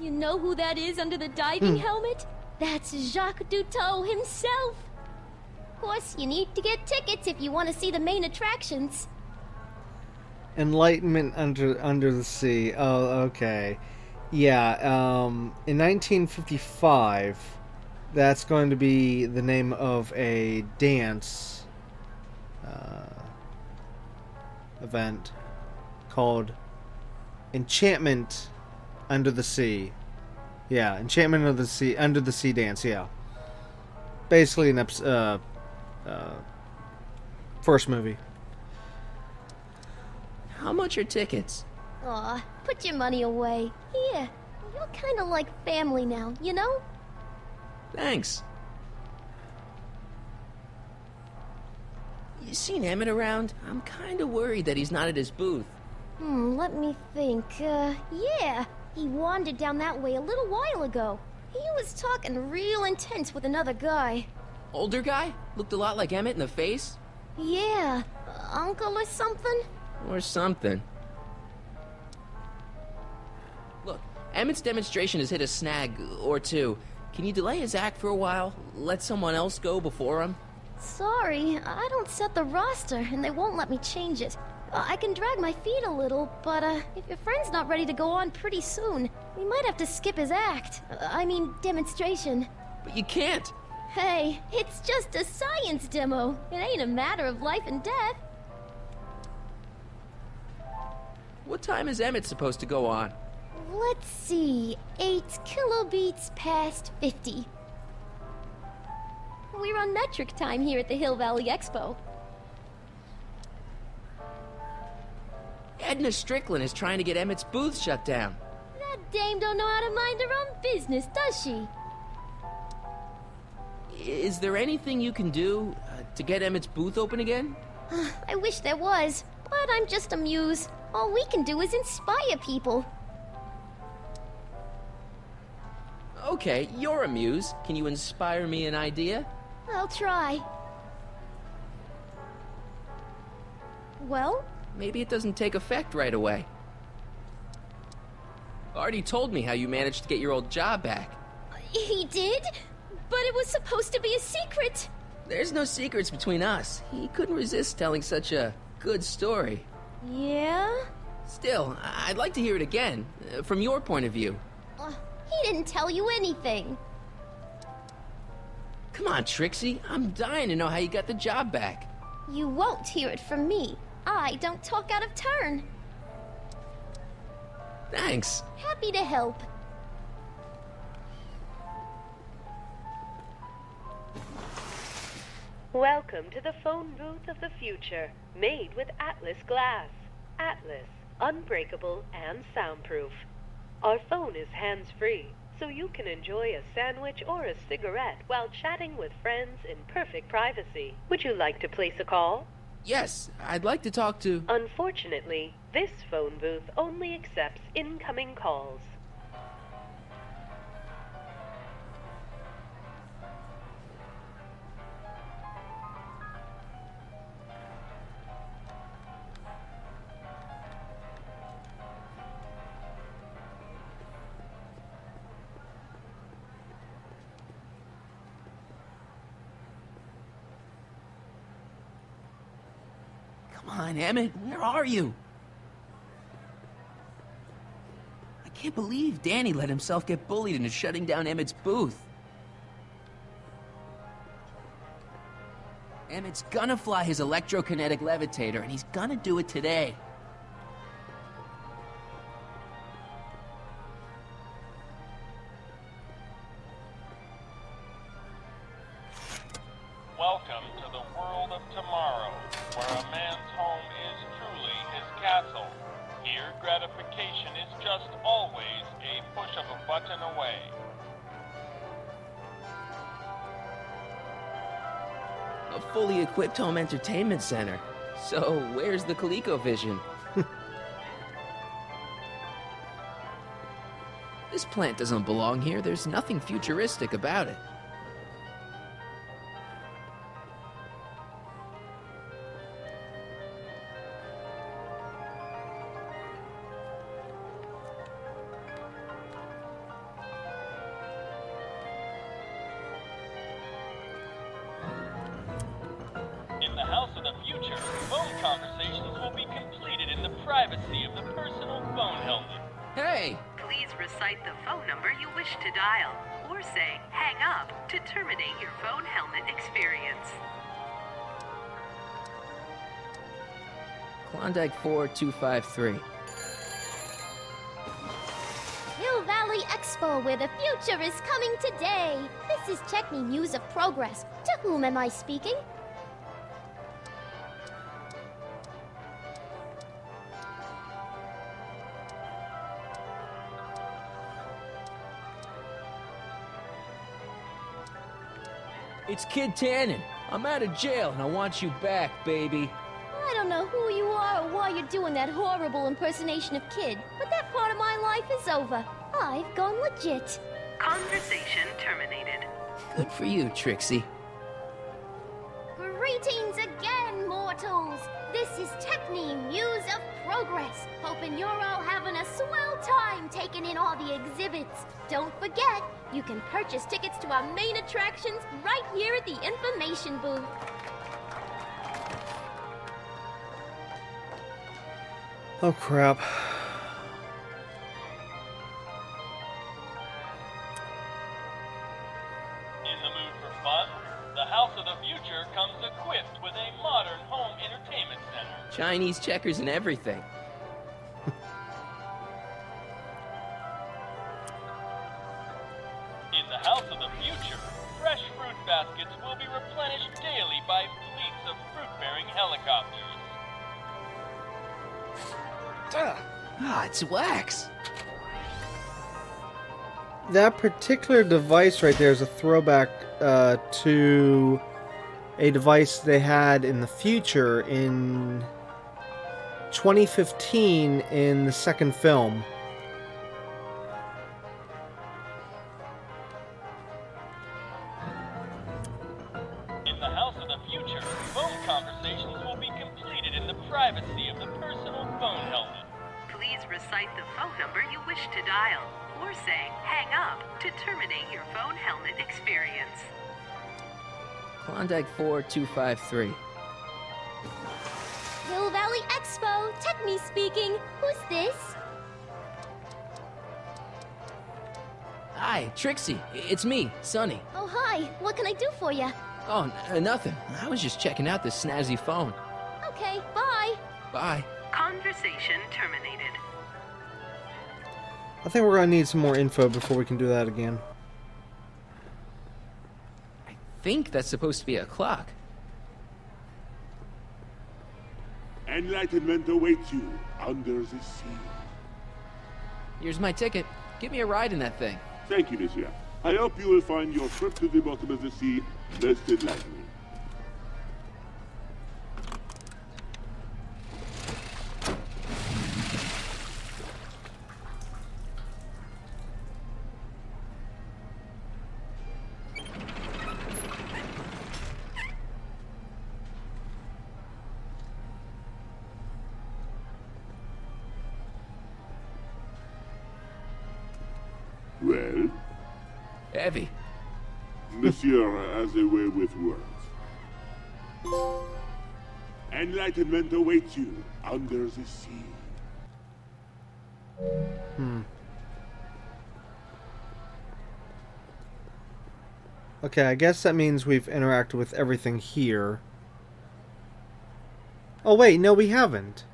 You know who that is under the diving helmet? That's Jacques Duteau himself. Of course, you need to get tickets if you want to see the main attractions. Enlightenment under the sea. Oh, okay. Yeah, in 1955, that's going to be the name of a dance event called Enchantment Under the Sea. Yeah, Enchantment Under the Sea dance, yeah. Basically an first movie. How much are tickets? Aw, put your money away. Here, you're kind of like family now, you know? Thanks. You seen Emmett around? I'm kind of worried that he's not at his booth. Let me think. Yeah. He wandered down that way a little while ago. He was talking real intense with another guy. Older guy? Looked a lot like Emmett in the face? Yeah. Uncle or something? Or something. Look, Emmett's demonstration has hit a snag or two. Can you delay his act for a while? Let someone else go before him? Sorry, I don't set the roster, and they won't let me change it. I can drag my feet a little, but if your friend's not ready to go on pretty soon, we might have to skip his act. I mean, demonstration. But you can't. Hey, it's just a science demo. It ain't a matter of life and death. What time is Emmett supposed to go on? Let's see, 8 kilobeats past 50. We're on metric time here at the Hill Valley Expo. Edna Strickland is trying to get Emmett's booth shut down. That dame don't know how to mind her own business, does she? Is there anything you can do to get Emmett's booth open again? I wish there was, but I'm just a muse. All we can do is inspire people. Okay, you're a muse. Can you inspire me an idea? I'll try. Well? Maybe it doesn't take effect right away. Artie told me how you managed to get your old job back. He did? But it was supposed to be a secret. There's no secrets between us. He couldn't resist telling such a good story. Yeah? Still, I'd like to hear it again, from your point of view. He didn't tell you anything. Come on, Trixie. I'm dying to know how you got the job back. You won't hear it from me. I don't talk out of turn. Thanks. Happy to help. Welcome to the phone booth of the future, made with Atlas glass. Atlas, unbreakable and soundproof. Our phone is hands-free, so you can enjoy a sandwich or a cigarette while chatting with friends in perfect privacy. Would you like to place a call? Yes, I'd like to talk to... Unfortunately, this phone booth only accepts incoming calls. Come on, Emmett, where are you? I can't believe Danny let himself get bullied into shutting down Emmett's booth. Emmett's gonna fly his electrokinetic levitator, and he's gonna do it today. Welcome to the world of tomorrow, where a man's home is truly his castle. Here, gratification is just always a push of a button away. A fully equipped home entertainment center. So, where's the ColecoVision? This plant doesn't belong here. There's nothing futuristic about it. In the house of the future, phone conversations will be completed in the privacy of the personal phone helmet. Hey! Please recite the phone number you wish to dial, or say hang up to terminate your phone helmet experience. Klondike 4253. Hill Valley Expo, where the future is coming today. This is Techni News of Progress. To whom am I speaking? It's Kid Tannen. I'm out of jail and I want you back, baby. I don't know who you are or why you're doing that horrible impersonation of Kid, but that part of my life is over. I've gone legit. Conversation terminated. Good for you, Trixie. Greetings again, mortals! This is Techni News of Progress. Hoping you're all having a swell time taking in all the exhibits. Don't forget, you can purchase tickets to our main attractions right here at the information booth. Oh, crap. In the mood for fun? The house of the future comes equipped with a modern home entertainment center. Chinese checkers and everything. In the house of the future, fresh fruit baskets will be replenished daily by fleets of fruit-bearing helicopters. It's wax. That particular device right there is a throwback to a device they had in the future in 2015 in the second film. In the house of the future, phone conversations will be completed in the privacy of the personal phone helmet. Please recite the phone number you wish to dial, or say hang up to terminate your phone helmet experience. Klondike 4253. Hill Valley Valley Expo, Techni speaking. Who's this? Hi, Trixie. It's me, Sonny. Oh, hi. What can I do for you? Oh, nothing. I was just checking out this snazzy phone. Okay, bye. Bye. Conversation terminated. I think we're gonna need some more info before we can do that again. I think that's supposed to be a clock. Enlightenment awaits you under the sea. Here's my ticket. Give me a ride in that thing. Thank you, monsieur. I hope you will find your trip to the bottom of the sea less enlightening. Well? Heavy. Monsieur has a way with words. Enlightenment awaits you under the sea. Okay, I guess that means we've interacted with everything here. Oh wait, no we haven't.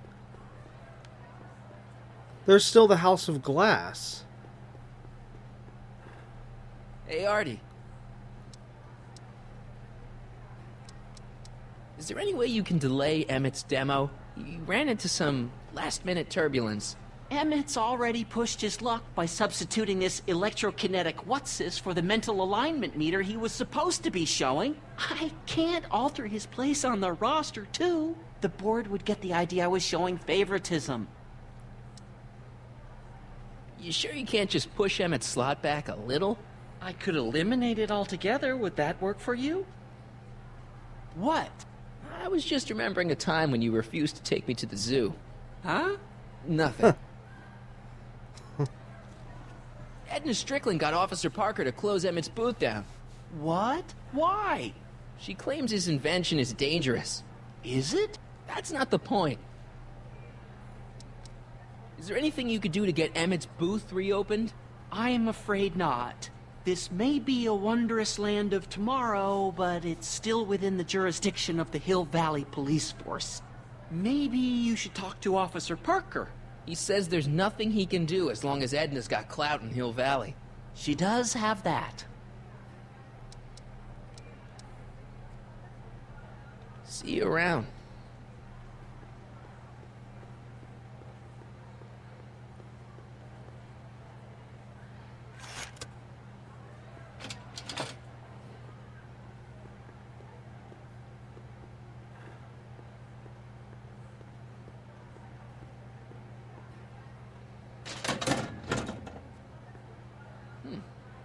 There's still the House of Glass. Hey, Artie. Is there any way you can delay Emmett's demo? He ran into some last-minute turbulence. Emmett's already pushed his luck by substituting this electrokinetic what's-this for the mental alignment meter he was supposed to be showing. I can't alter his place on the roster, too. The board would get the idea I was showing favoritism. You sure you can't just push Emmett's slot back a little? I could eliminate it altogether. Would that work for you? What? I was just remembering a time when you refused to take me to the zoo. Huh? Nothing. Edna Strickland got Officer Parker to close Emmett's booth down. What? Why? She claims his invention is dangerous. Is it? That's not the point. Is there anything you could do to get Emmett's booth reopened? I'm afraid not. This may be a wondrous land of tomorrow, but it's still within the jurisdiction of the Hill Valley Police Force. Maybe you should talk to Officer Parker. He says there's nothing he can do as long as Edna's got clout in Hill Valley. She does have that. See you around.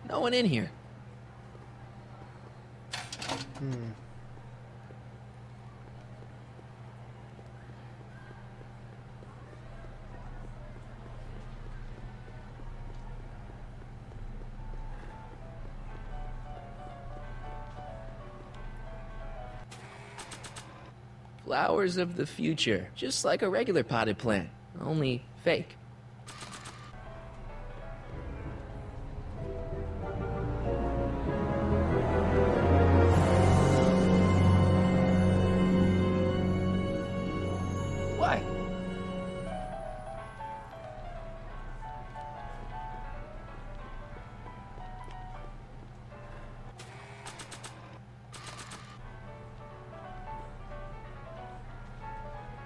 No one in here. Flowers of the future, just like a regular potted plant, only fake. What?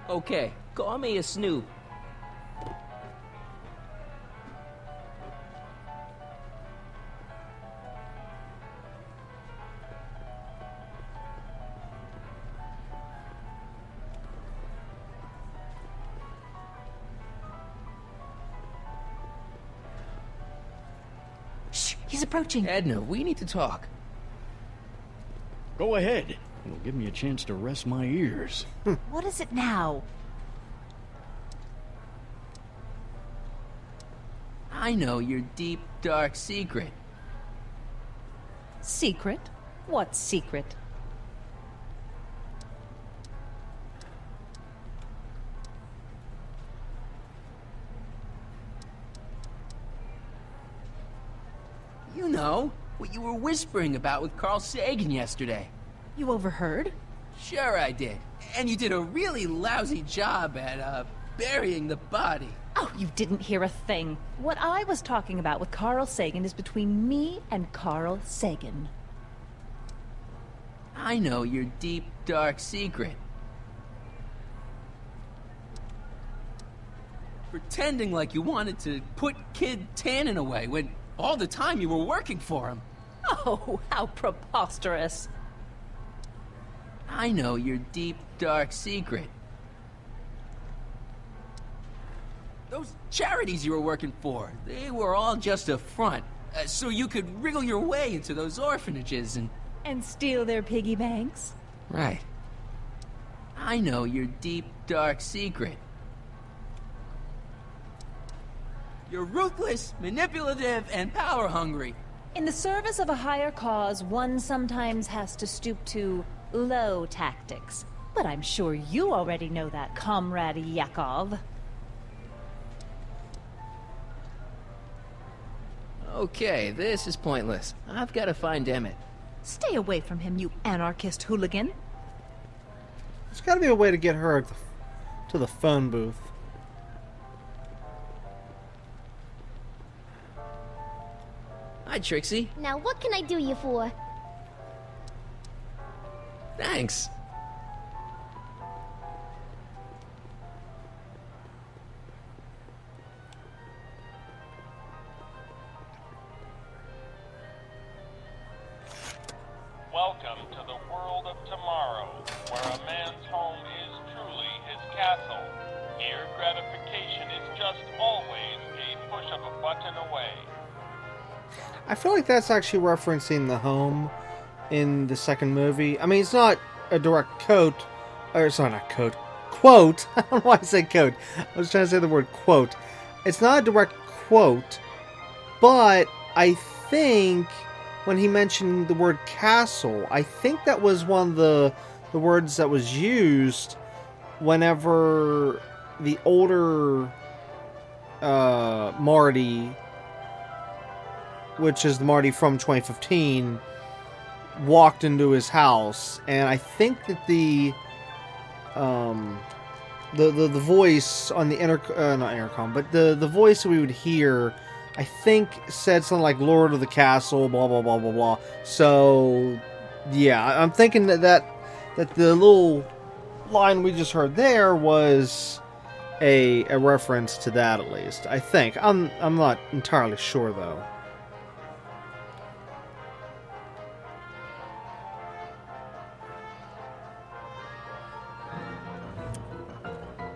Okay, call me a snoop. Shh, he's approaching. Edna, we need to talk. Go ahead. It'll give me a chance to rest my ears. What is it now? I know your deep, dark secret. Secret? What secret? You know, what you were whispering about with Carl Sagan yesterday. You overheard? Sure I did. And you did a really lousy job at, burying the body. Oh, you didn't hear a thing. What I was talking about with Carl Sagan is between me and Carl Sagan. I know your deep, dark secret. Pretending like you wanted to put Kid Tannen away when all the time you were working for him. Oh, how preposterous. I know your deep, dark secret. Those charities you were working for, they were all just a front, so you could wriggle your way into those orphanages And steal their piggy banks? Right. I know your deep, dark secret. You're ruthless, manipulative, and power-hungry. In the service of a higher cause, one sometimes has to stoop to low tactics. But I'm sure you already know that, Comrade Yakov. Okay, this is pointless. I've got to find Emmett. Stay away from him, you anarchist hooligan. There's got to be a way to get her to the phone booth. Hi, Trixie. Now what can I do you for? Thanks. Welcome to the world of tomorrow, where a man's home is truly his castle. Here, gratification is just always a push of a button away. I feel like that's actually referencing the home in the second movie. I mean, it's not a direct quote. Or it's not a quote. Quote. I don't know why I said quote. I was trying to say the word quote. It's not a direct quote, but I think when he mentioned the word castle, I think that was one of the words that was used whenever the older Marty, which is the Marty from 2015, walked into his house, and I think that the voice on the not intercom, but the voice that we would hear, I think said something like Lord of the Castle, blah blah blah blah blah. So yeah, I'm thinking that the little line we just heard there was a reference to that, at least. I think. I'm not entirely sure though.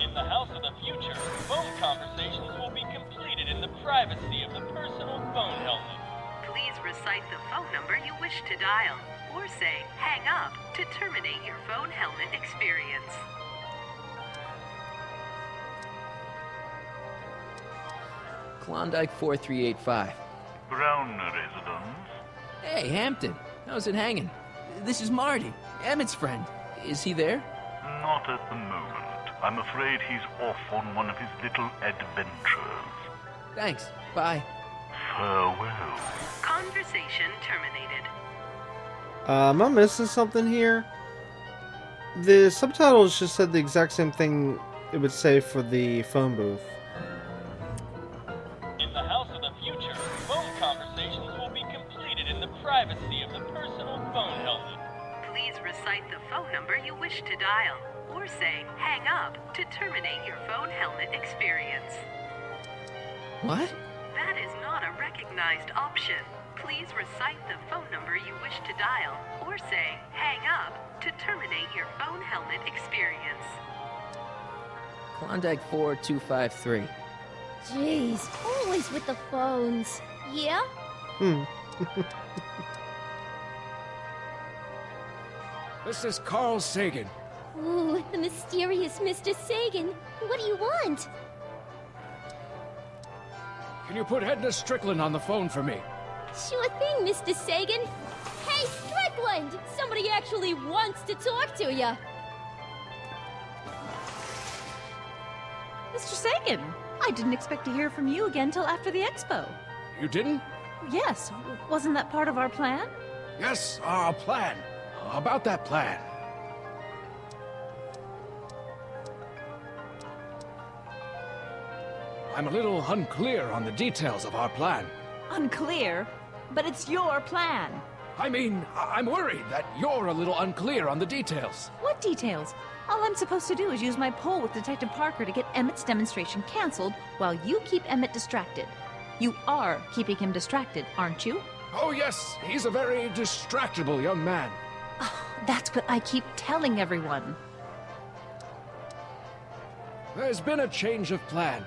In the house of the future, phone conversations will be completed in the privacy of the personal phone helmet. Please recite the phone number you wish to dial, or say hang up to terminate your phone helmet experience. Klondike 4385. Brown residence. Hey, Hampton. How's it hanging? This is Marty, Emmett's friend. Is he there? Not at the moment. I'm afraid he's off on one of his little adventures. Thanks. Bye. Farewell. Conversation terminated. Am I missing something here? The subtitles just said the exact same thing it would say for the phone booth. In the house of the future, phone conversations will be completed in the privacy of the personal phone helmet. Please recite the phone number you wish to dial, or say hang up to terminate your phone helmet experience. What? That is not a recognized option. Please recite the phone number you wish to dial, or say hang up to terminate your phone helmet experience. Klondike 4253. Jeez, always with the phones. Yeah? This is Carl Sagan. Ooh, the mysterious Mr. Sagan. What do you want? Can you put Edna Strickland on the phone for me? Sure thing, Mr. Sagan. Hey, Strickland! Somebody actually wants to talk to you. Mr. Sagan, I didn't expect to hear from you again till after the Expo. You didn't? Yes, wasn't that part of our plan? Yes, our plan. About that plan. I'm a little unclear on the details of our plan. Unclear? But it's your plan. I mean, I'm worried that you're a little unclear on the details. What details? All I'm supposed to do is use my poll with Detective Parker to get Emmett's demonstration canceled while you keep Emmett distracted. You are keeping him distracted, aren't you? Oh yes, he's a very distractible young man. That's what I keep telling everyone. There's been a change of plan.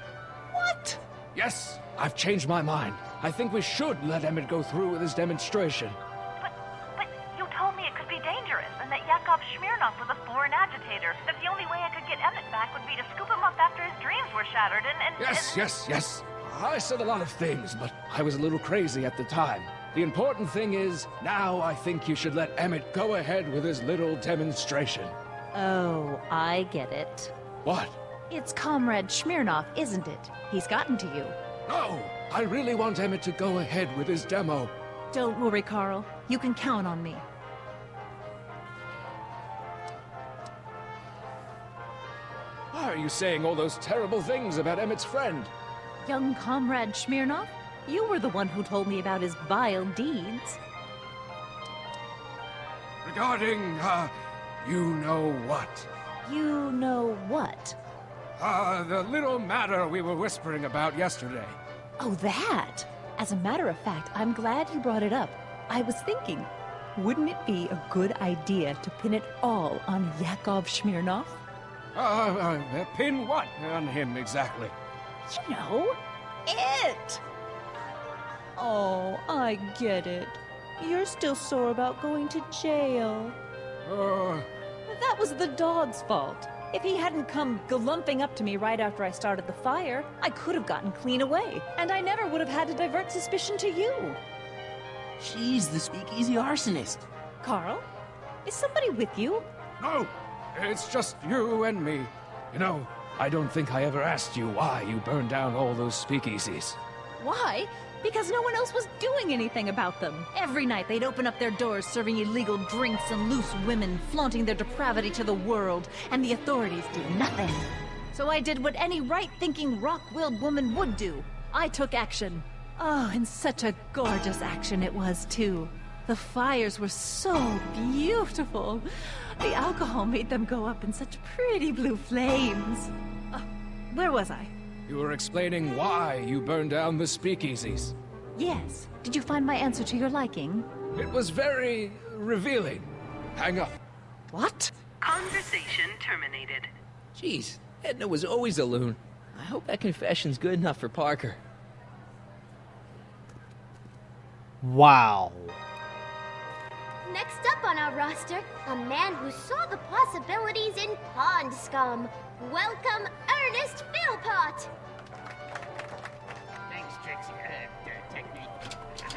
What? Yes, I've changed my mind. I think we should let Emmett go through with his demonstration. But you told me it could be dangerous, and that Yakov Smirnov was a foreign agitator. That the only way I could get Emmett back would be to scoop him up after his dreams were shattered, and Yes. I said a lot of things, but I was a little crazy at the time. The important thing is, now I think you should let Emmett go ahead with his little demonstration. Oh, I get it. What? It's Comrade Smirnov, isn't it? He's gotten to you. No! I really want Emmett to go ahead with his demo. Don't worry, Carl. You can count on me. Why are you saying all those terrible things about Emmett's friend? Young Comrade Smirnov, you were the one who told me about his vile deeds. Regarding, you know what? You know what? The little matter we were whispering about yesterday. Oh, that! As a matter of fact, I'm glad you brought it up. I was thinking, wouldn't it be a good idea to pin it all on Yakov Smirnov? Pin what on him exactly? You know, it! Oh, I get it. You're still sore about going to jail. That was the dog's fault. If he hadn't come galumping up to me right after I started the fire, I could have gotten clean away, and I never would have had to divert suspicion to you. She's the speakeasy arsonist. Carl, is somebody with you? No, it's just you and me. You know, I don't think I ever asked you why you burned down all those speakeasies. Why? Because no one else was doing anything about them. Every night they'd open up their doors serving illegal drinks and loose women, flaunting their depravity to the world, and the authorities did nothing. So I did what any right-thinking, rock-willed woman would do. I took action. Oh, and such a gorgeous action it was, too. The fires were so beautiful. The alcohol made them go up in such pretty blue flames. Where was I? You were explaining why you burned down the speakeasies. Yes. Did you find my answer to your liking? It was very revealing. Hang up. What? Conversation terminated. Jeez, Edna was always a loon. I hope that confession's good enough for Parker. Wow. Next up on our roster, a man who saw the possibilities in pond scum. Welcome, Ernest Philpott! Thanks, Trixie. Technique.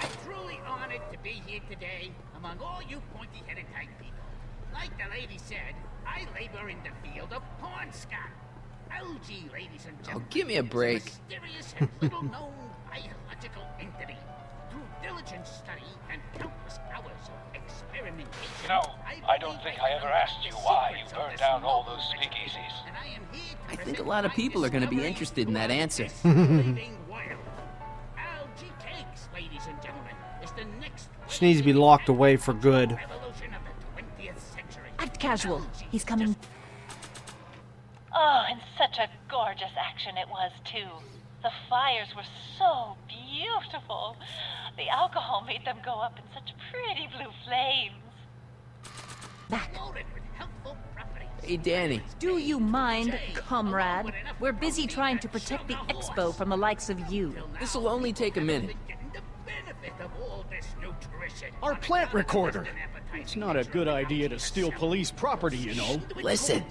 I'm truly honored to be here today among all you pointy-headed type people. Like the lady said, I labor in the field of porn scum. LG, ladies and gentlemen. Oh, give me a break. Is a mysterious and little-known biological entity. Through diligent study and countless hours of experimentation. You know, I don't think I ever asked you why you burned down all those speakeasies. I think a lot of people are going to be interested in that answer. She needs to be locked away for good. Act casual. He's coming. Oh, and such a gorgeous action it was, too. The fires were so beautiful. The alcohol made them go up in such pretty blue flames. Hey, Danny. Do you mind, comrade? We're busy trying to protect the Expo from the likes of you. This'll only take a minute. Our plant recorder. It's not a good idea to steal police property, you know. Listen.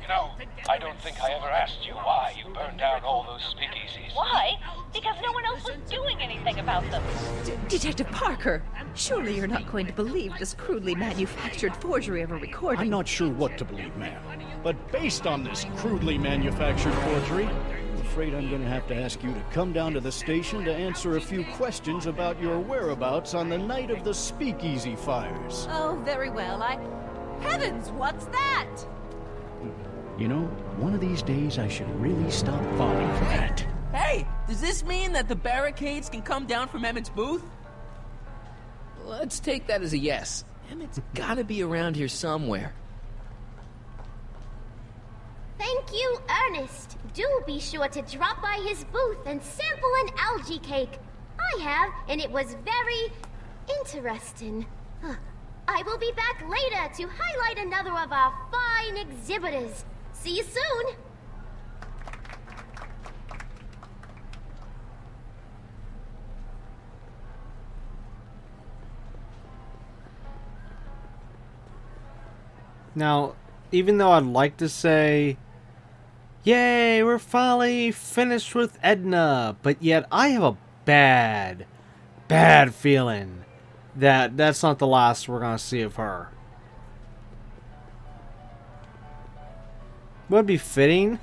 You know, I don't think I ever asked you why you burned down all those speakeasies. Why? Because no one else was doing anything about them. Detective Parker, surely you're not going to believe this crudely manufactured forgery of a recording. I'm not sure what to believe, ma'am. but based on this crudely manufactured forgery, I'm afraid I'm going to have to ask you to come down to the station to answer a few questions about your whereabouts on the night of the Speakeasy fires. Oh, very well. Heavens, what's that? You know, one of these days I should really stop falling for that. Hey, does this mean that the barricades can come down from Emmett's booth? Let's take that as a yes. Emmett's gotta be around here somewhere. Thank you, Ernest. Do be sure to drop by his booth and sample an algae cake. I have, and it was very interesting. I will be back later to highlight another of our fine exhibitors. See you soon. Now, even though I'd like to say, yay, we're finally finished with Edna, but yet I have a bad feeling that that's not the last we're going to see of her. What would be fitting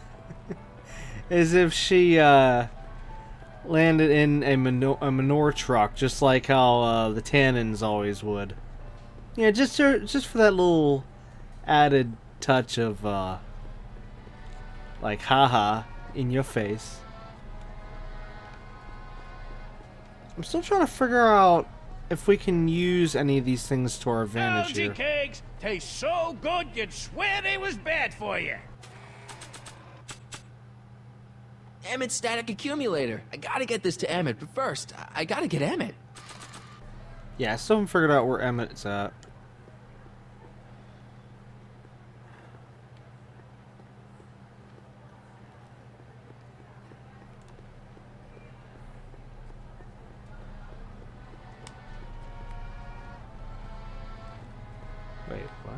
is if she landed in a manure truck, just like how the Tannins always would. Yeah, just for that little added touch of like haha in your face. I'm still trying to figure out if we can use any of these things to our advantage Algae here. cakes taste so good you'd swear they was bad for you. Emmett's static accumulator. I gotta get this to Emmett, but first, I gotta get Emmett. Yeah, I still haven't figured out where Emmett's at. Wait, what?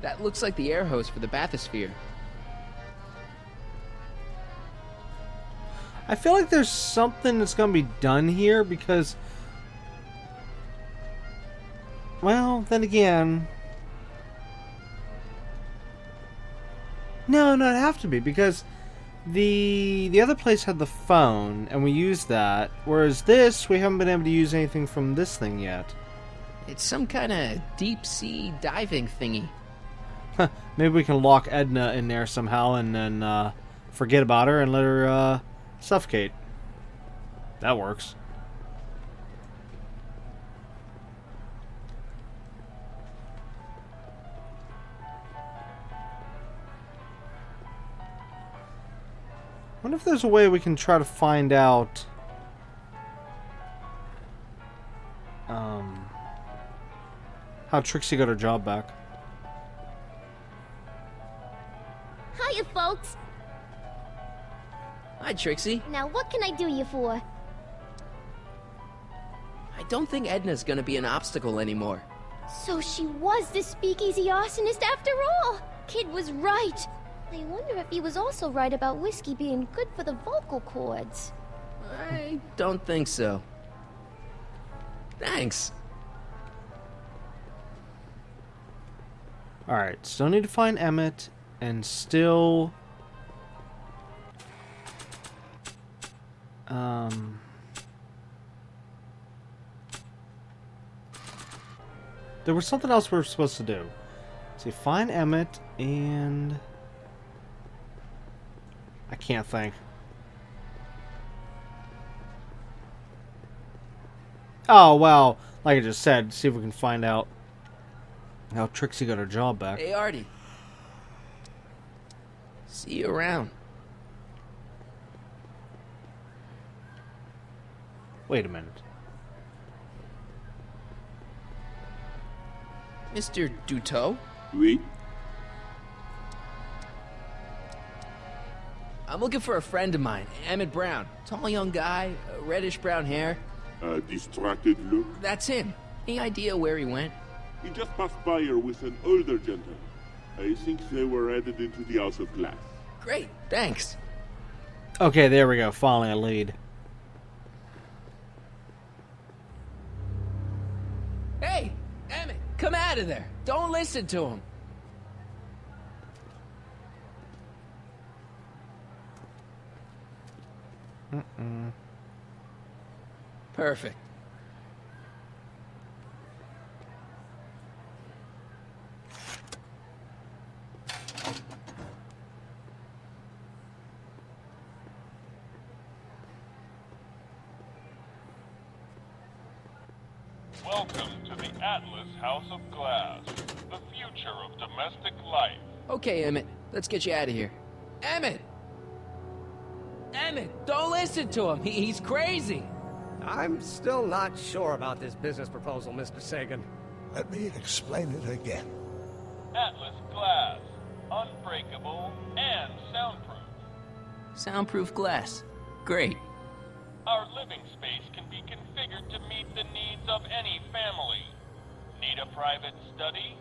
That looks like the air hose for the bathysphere. I feel like there's something that's going to be done here because, well, then again, no, it'd have to be because the other place had the phone and we used that, whereas this, we haven't been able to use anything from this thing yet. It's some kind of deep sea diving thingy. Maybe we can lock Edna in there somehow and then forget about her and let her suffocate. That works. I wonder if there's a way we can try to find out how Trixie got her job back. Hiya, folks. Hi, Trixie. Now, what can I do you for? I don't think Edna's gonna be an obstacle anymore. So she was the speakeasy arsonist after all. Kid was right. I wonder if he was also right about whiskey being good for the vocal cords. I don't think so. Thanks. Alright, still need to find Emmett, and still... there was something else we were supposed to do. See, find Emmett, and... I can't think. Oh, well, like I just said, see if we can find out how Trixie got her job back. Hey, Artie. See you around. Wait a minute. Mr. Duteau? Oui? I'm looking for a friend of mine, Emmett Brown. Tall young guy, reddish brown hair. A distracted look? That's him. Any idea where he went? He just passed by here with an older gentleman. I think they were headed into the House of Glass. Great, thanks. Okay, there we go. Finally a lead. Hey, Emmett, come at out of there. Don't listen to him. Perfect. Welcome to the Atlas House of Glass, the future of domestic life. Okay, Emmett. Let's get you out of here. Emmett! Emmett, don't listen to him. He's crazy. I'm still not sure about this business proposal, Mr. Sagan. Let me explain it again. Atlas Glass, unbreakable and soundproof. Soundproof glass. Great. Our living space can be configured to meet the needs of any family. Need a private study?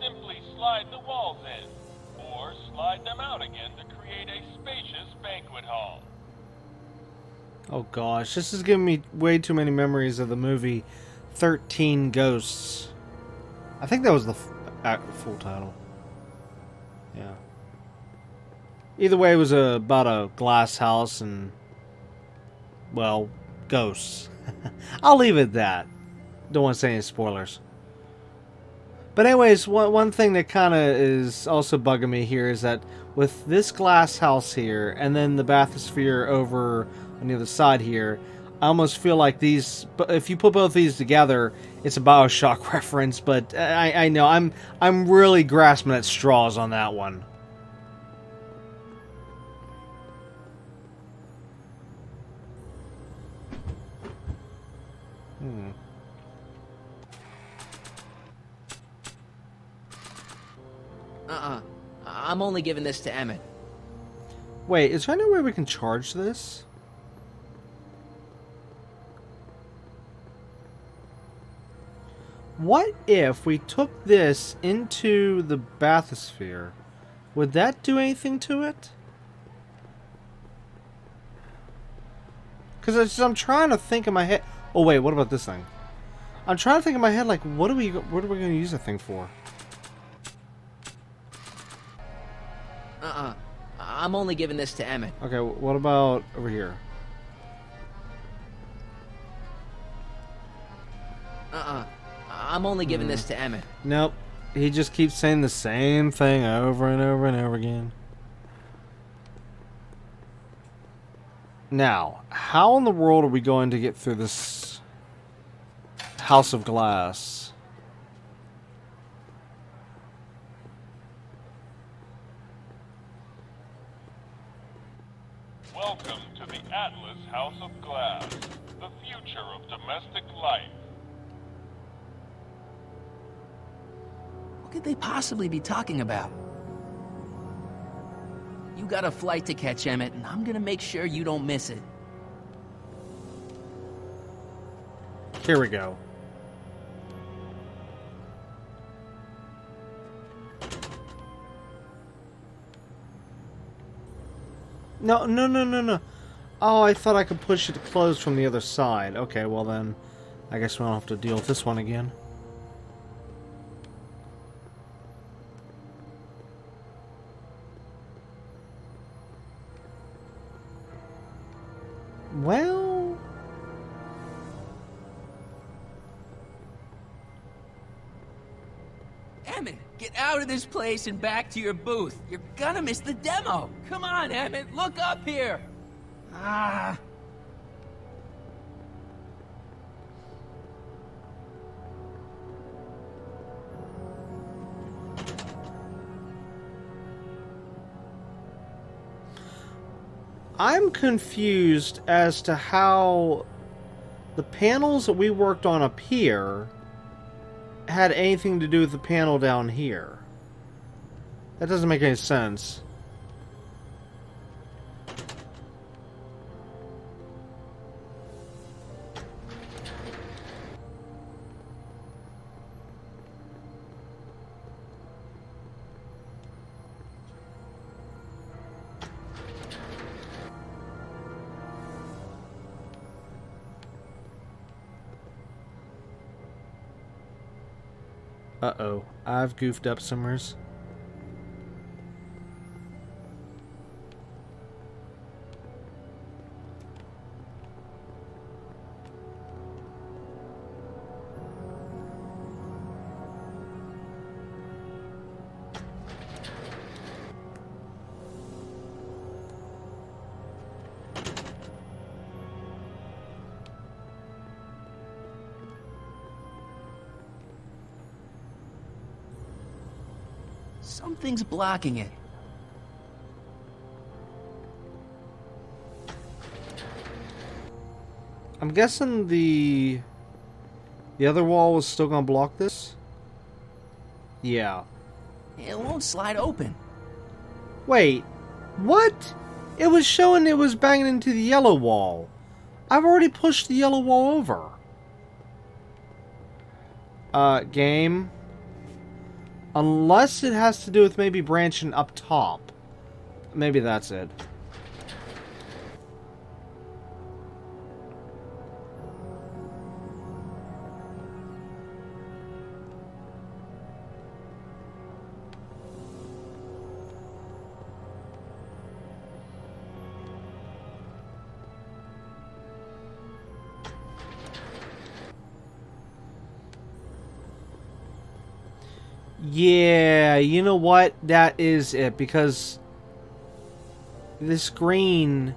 Simply slide the walls in, or slide them out again to create a spacious banquet hall. Oh gosh, this is giving me way too many memories of the movie 13 Ghosts. I think that was the full title. Yeah. Either way, it was about a glass house and, well, ghosts. I'll leave it at that. Don't want to say any spoilers. But anyways, one thing that kind of is also bugging me here is that with this glass house here, and then the bathysphere over on the other side here, I almost feel like these, if you put both these together, it's a BioShock reference, but I know, I'm really grasping at straws on that one. I'm only giving this to Emmett. Wait, is there any way we can charge this? What if we took this into the bathysphere? Would that do anything to it? Because I'm trying to think in my head. Oh wait, what about this thing? I'm trying to think in my head, like, what are we going to use that thing for? I'm only giving this to Emmett. Okay, what about over here? I'm only giving this to Emmett. Nope. He just keeps saying the same thing over and over and over again. Now, how in the world are we going to get through this house of glass? Welcome to the Atlas House of Glass, the future of domestic life. What could they possibly be talking about? You got a flight to catch, Emmett, and I'm gonna make sure you don't miss it. Here we go. No. Oh, I thought I could push it closed from the other side. Okay, well then, I guess we don't have to deal with this one again. Well... Emmett, get out of this place and back to your booth. You're gonna miss the demo. Come on, Emmett, look up here. I'm confused as to how the panels that we worked on up here had anything to do with the panel down here. That doesn't make any sense. Uh-oh. I've goofed up somewheres. Something's blocking it. I'm guessing the other wall was still gonna block this? Yeah. It won't slide open. Wait. What? It was showing it was banging into the yellow wall. I've already pushed the yellow wall over. Game. Unless it has to do with maybe branching up top. Maybe that's it. Yeah, you know what? That is it, because this green...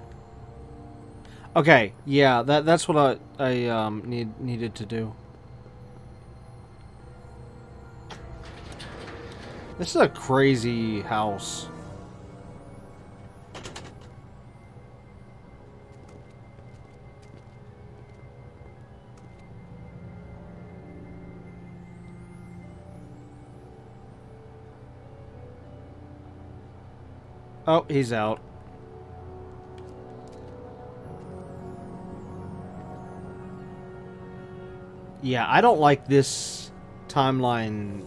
Okay, yeah, that's what I needed to do. This is a crazy house. Oh, he's out. Yeah, I don't like this timeline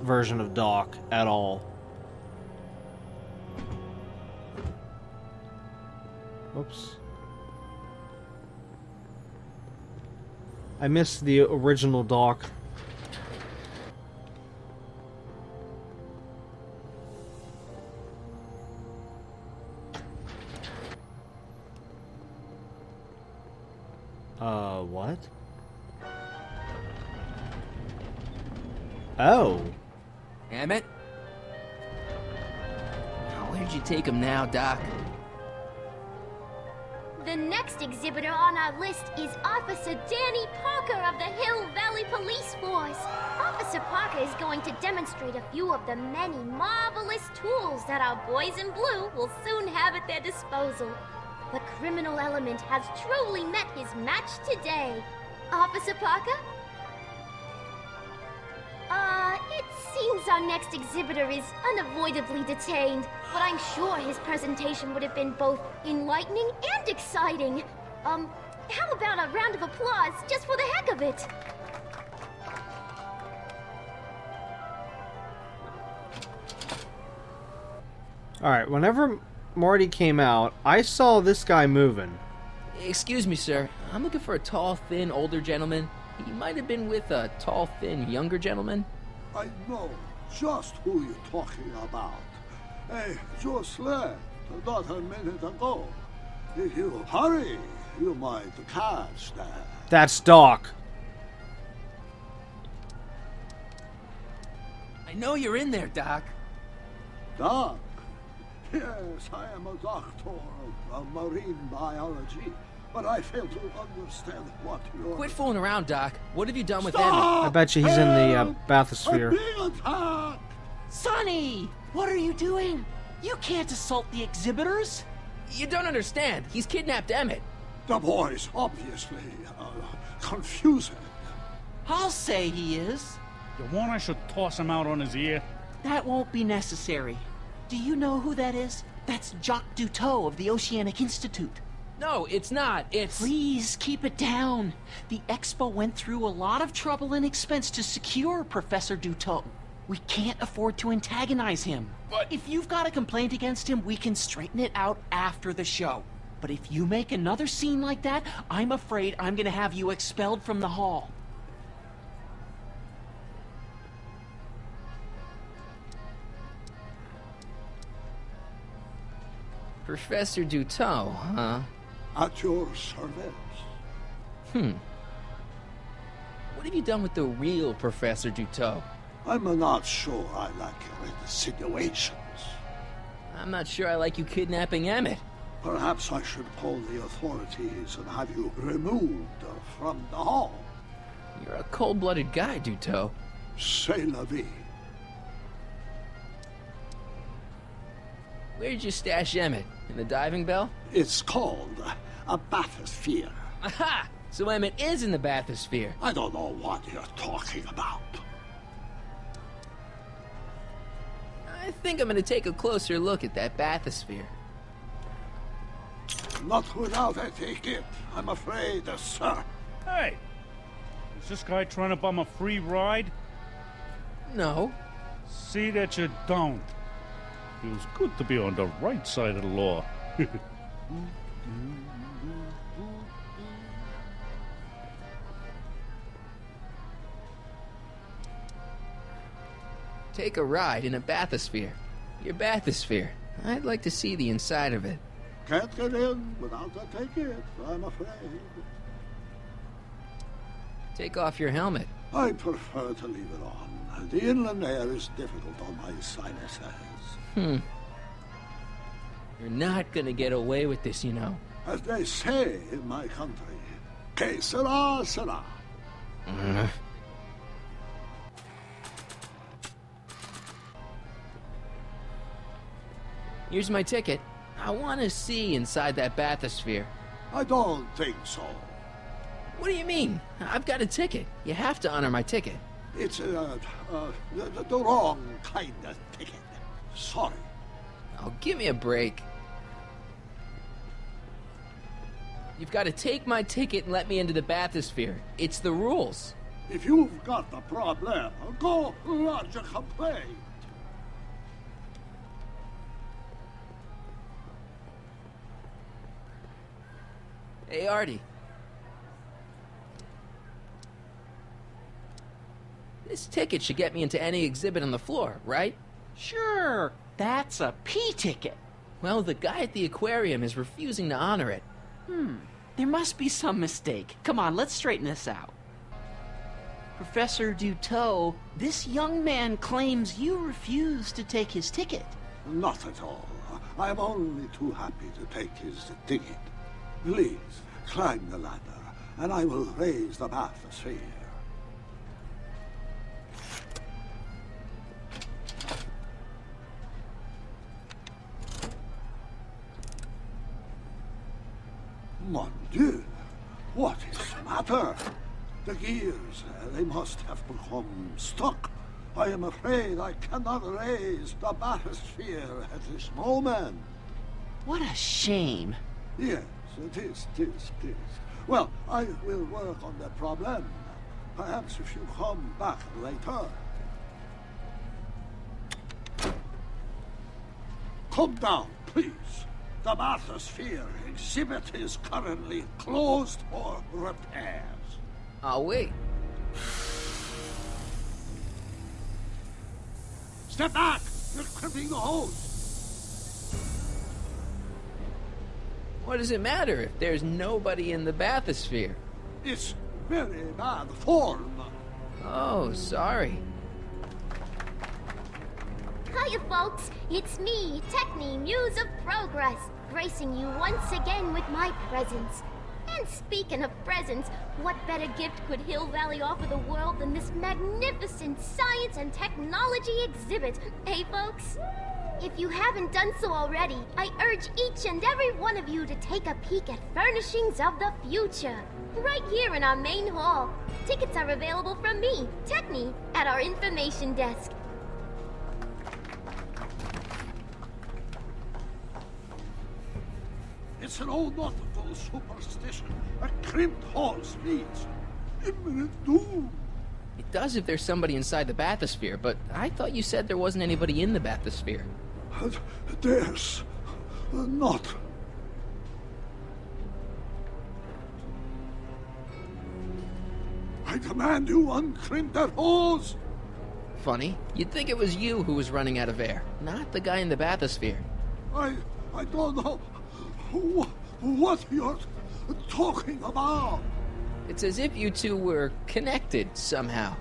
version of Doc at all. Oops. I missed the original Doc. What? Oh. Emmett? Where'd you take him now, Doc? The next exhibitor on our list is Officer Danny Parker of the Hill Valley Police Force. Officer Parker is going to demonstrate a few of the many marvelous tools that our boys in blue will soon have at their disposal. The criminal element has truly met his match today. Officer Parker? It seems our next exhibitor is unavoidably detained, but I'm sure his presentation would have been both enlightening and exciting. How about a round of applause just for the heck of it? Alright, whenever Marty came out, I saw this guy moving. Excuse me, sir. I'm looking for a tall, thin, older gentleman. He might have been with a tall, thin, younger gentleman. I know just who you're talking about. Hey, just left not a minute ago. If you hurry, you might catch that. That's Doc. I know you're in there, Doc. Doc? Yes, I am a doctor of marine biology, but I fail to understand what you're... Quit fooling around, Doc. What have you done with Stop! Emmett? I bet you he's in the bathysphere. I'm being attacked! Sonny! What are you doing? You can't assault the exhibitors! You don't understand. He's kidnapped Emmett. The boy's obviously confused. I'll say he is. You want I should toss him out on his ear? That won't be necessary. Do you know who that is? That's Jacques Duteau of the Oceanic Institute. No, it's not. It's... Please, keep it down. The Expo went through a lot of trouble and expense to secure Professor Duteau. We can't afford to antagonize him. But... If you've got a complaint against him, we can straighten it out after the show. But if you make another scene like that, I'm afraid I'm gonna have you expelled from the hall. Professor Duteau, huh? At your service. What have you done with the real Professor Duteau? I'm not sure I like your insinuations. I'm not sure I like you kidnapping Emmett. Perhaps I should call the authorities and have you removed from the hall. You're a cold-blooded guy, Duteau. C'est la vie. Where'd you stash Emmett? In the diving bell? It's called a bathysphere. Aha! So Emmett is in the bathysphere. I don't know what you're talking about. I think I'm gonna take a closer look at that bathysphere. Not without a ticket, I'm afraid, sir. Hey! Is this guy trying to bum a free ride? No. See that you don't. Feels good to be on the right side of the law. Take a ride in a bathysphere. Your bathysphere. I'd like to see the inside of it. Can't get in without a ticket, I'm afraid. Take off your helmet. I prefer to leave it on. The inland air is difficult on my sinuses. You're not gonna get away with this, you know. As they say in my country, que sera, sera. Here's my ticket. I want to see inside that bathysphere. I don't think so. What do you mean? I've got a ticket. You have to honor my ticket. It's the wrong kind of ticket. Sorry. Oh, give me a break. You've got to take my ticket and let me into the bathysphere. It's the rules. If you've got the problem, go lodge a complaint. Hey, Artie. This ticket should get me into any exhibit on the floor, right? Sure, that's a P ticket. Well, the guy at the aquarium is refusing to honor it. There must be some mistake. Come on, let's straighten this out. Professor Duteau, this young man claims you refused to take his ticket. Not at all. I'm only too happy to take his ticket. Please, climb the ladder, and I will raise the bathysphere. Mon Dieu! What is the matter? The gears, they must have become stuck. I am afraid I cannot raise the bathysphere at this moment. What a shame. Yes, it is. Well, I will work on the problem. Perhaps if you come back later. Come down, please. The bathysphere exhibit is currently closed for repairs. I'll wait. Step back! You're crimping the hose! What does it matter if there's nobody in the bathysphere? It's very bad form. Oh, sorry. Hiya, folks. It's me, Techni, Muse of Progress, gracing you once again with my presence. And speaking of presents, what better gift could Hill Valley offer the world than this magnificent science and technology exhibit, hey, folks? If you haven't done so already, I urge each and every one of you to take a peek at Furnishings of the Future, right here in our main hall. Tickets are available from me, Techni, at our information desk. It's an old nautical superstition. A crimped horse means imminent doom. It does if there's somebody inside the bathysphere, but I thought you said there wasn't anybody in the bathysphere. There's not. I demand you uncrimp that hose. Funny. You'd think it was you who was running out of air, not the guy in the bathysphere. I don't know what you're talking about. It's as if you two were connected somehow.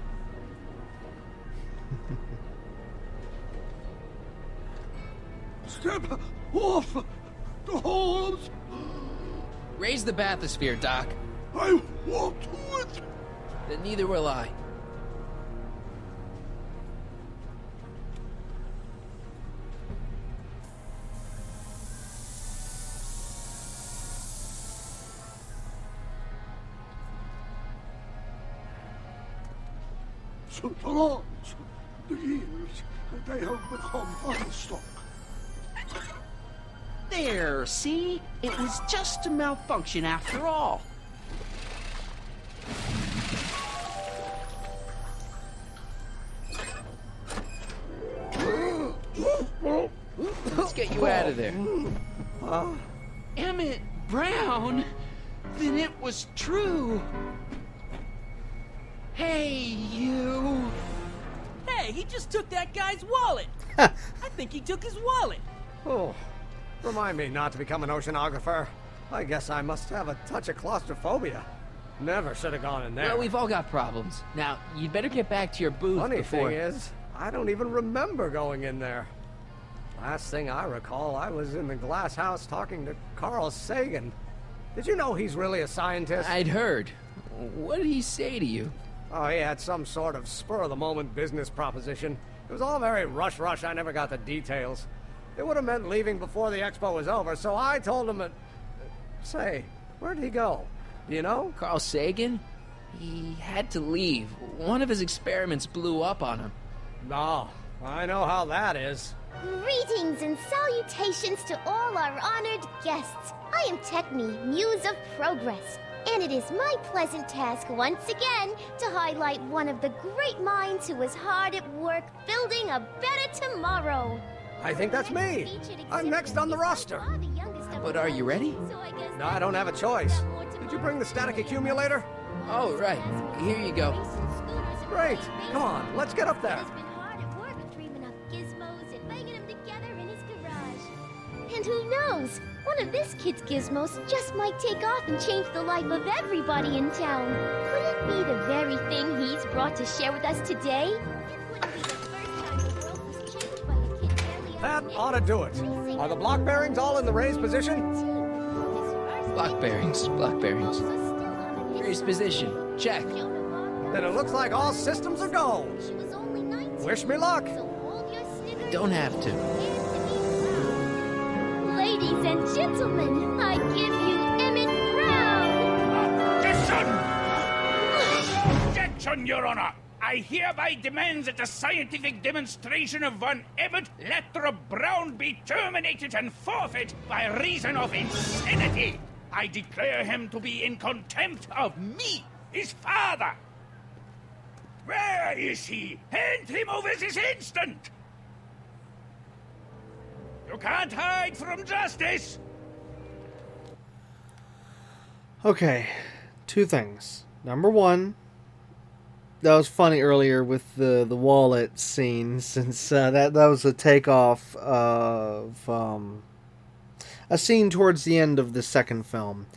Step off, Holmes. Raise the bathysphere, Doc. I won't do it. Then neither will I. Throughout the years, they have become unstuck. There, see? It was just a malfunction after all. Let's get you out of there. Emmett Brown? Then it was true. Hey, you. Hey, he just took that guy's wallet. I think he took his wallet. Oh, remind me not to become an oceanographer. I guess I must have a touch of claustrophobia. Never should have gone in there. Well, we've all got problems. Now, you'd better get back to your booth Funny before... thing is, I don't even remember going in there. Last thing I recall, I was in the glass house talking to Carl Sagan. Did you know he's really a scientist? I'd heard. What did he say to you? Oh, he had some sort of spur-of-the-moment business proposition. It was all very rush. I never got the details. It would have meant leaving before the expo was over, so I told him that... Say, where'd he go? Do you know? Carl Sagan? He had to leave. One of his experiments blew up on him. Oh, I know how that is. Greetings and salutations to all our honored guests. I am Techne, Muse of Progress, and it is my pleasant task once again to highlight one of the great minds who was hard at work building a better tomorrow. I think that's me. I'm next on the roster. But are you ready? No, I don't have a choice. Did you bring the static accumulator? Oh, right. Here you go. Great. Come on, let's get up there. And who knows? One of this kid's gizmos just might take off and change the life of everybody in town. Could it be the very thing he's brought to share with us today? That ought to do it. Are the block bearings all in the raised position? Block bearings. Raised position. Check. Then it looks like all systems are go. Wish me luck. Don't have to. Ladies and gentlemen, I give you Emmett Brown! Objection! Objection, Your Honor! I hereby demand that the scientific demonstration of one Emmett Brown be terminated and forfeit by reason of insanity. I declare him to be in contempt of me, his father. Where is he? Hand him over this instant! You can't hide from justice! Okay, two things. Number one, that was funny earlier with the wallet scene, since that was a takeoff of a scene towards the end of the second film.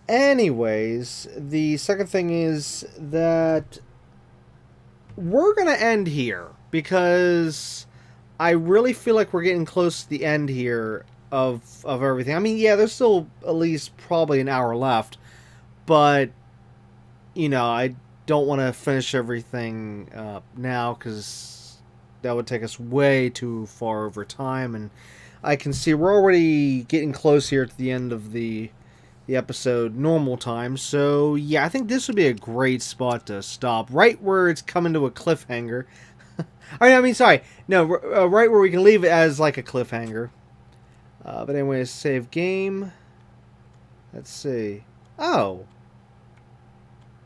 Anyways, the second thing is that we're going to end here, because I really feel like we're getting close to the end here of everything. I mean, yeah, there's still at least probably an hour left, but, you know, I don't want to finish everything now, because that would take us way too far over time, and I can see we're already getting close here to the end of the episode normal time. So yeah, I think this would be a great spot to stop, right where it's coming to a cliffhanger. right where we can leave it as like a cliffhanger. But anyways, save game. Let's see. Oh,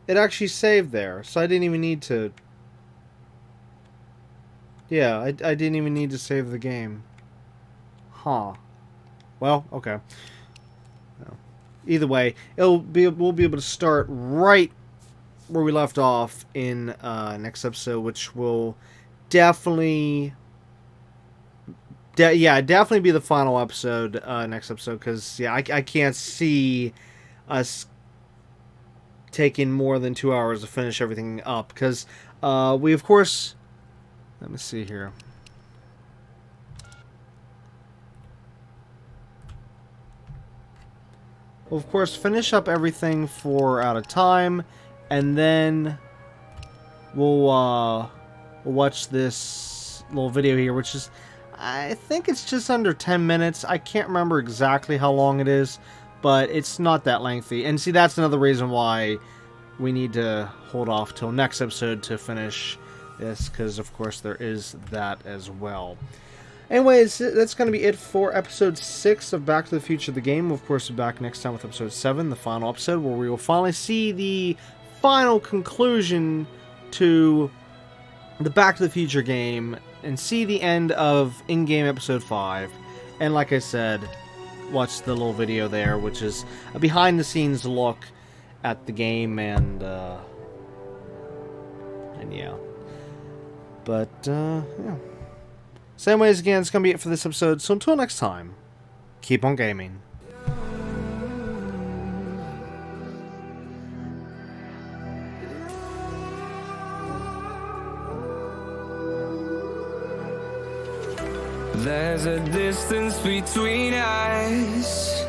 it actually saved there, so I didn't even need to. Yeah, I didn't even need to save the game. Huh. Well, okay. Either way, we'll be able to start right where we left off in next episode, which will definitely yeah, definitely be the final episode, next episode, because, yeah, I can't see us taking more than 2 hours to finish everything up, because we, of course... Let me see here. We'll, of course, finish up everything for Out of Time, and then we'll watch this little video here, which is, I think it's just under 10 minutes. I can't remember exactly how long it is, but it's not that lengthy. And see, that's another reason why we need to hold off till next episode to finish this, because, of course, there is that as well. Anyways, that's going to be it for episode 6 of Back to the Future, the game. Of course, we'll be back next time with episode 7, the final episode, where we will finally see the final conclusion to the Back to the Future game and see the end of in-game episode 5. And like I said, watch the little video there, which is a behind-the-scenes look at the game, and yeah. But, yeah. So anyways, again, it's going to be it for this episode. So until next time, keep on gaming. There's a distance between us.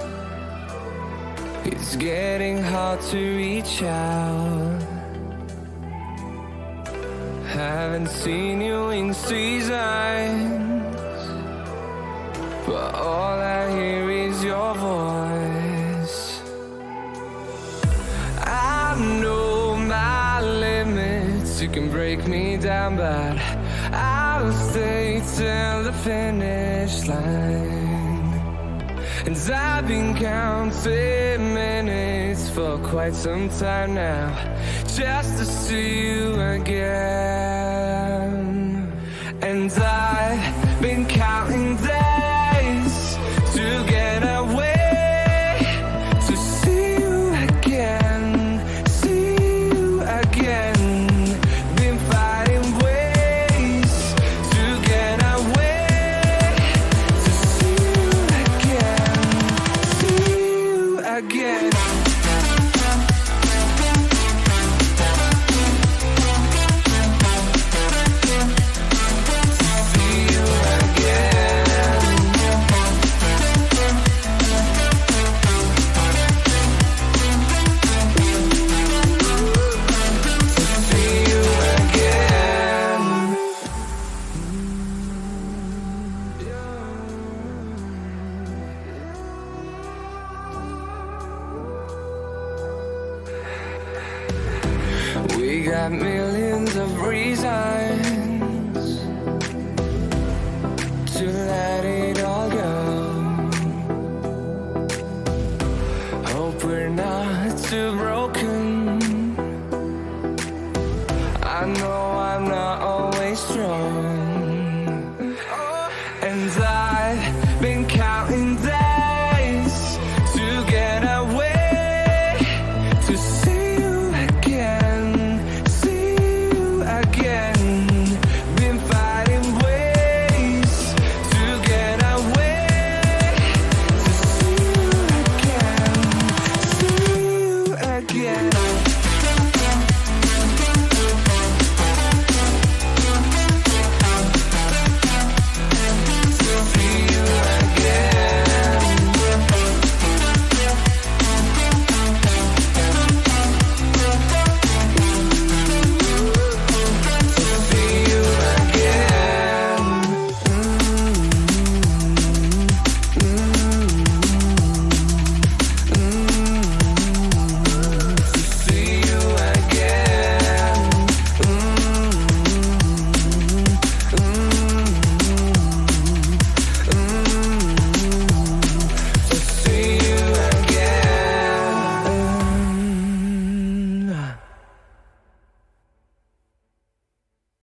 It's getting hard to reach out. Haven't seen you in seasons, but all I hear is your voice. I know my limits, you can break me down, but I'll stay till the finish line. And I've been counting minutes for quite some time now, just to see you again. And I've been counting days to get away, to see you again, see you again. Been fighting ways to get away, to see you again, see you again. We got millions of reasons to let it all go. Hope we're not too broken.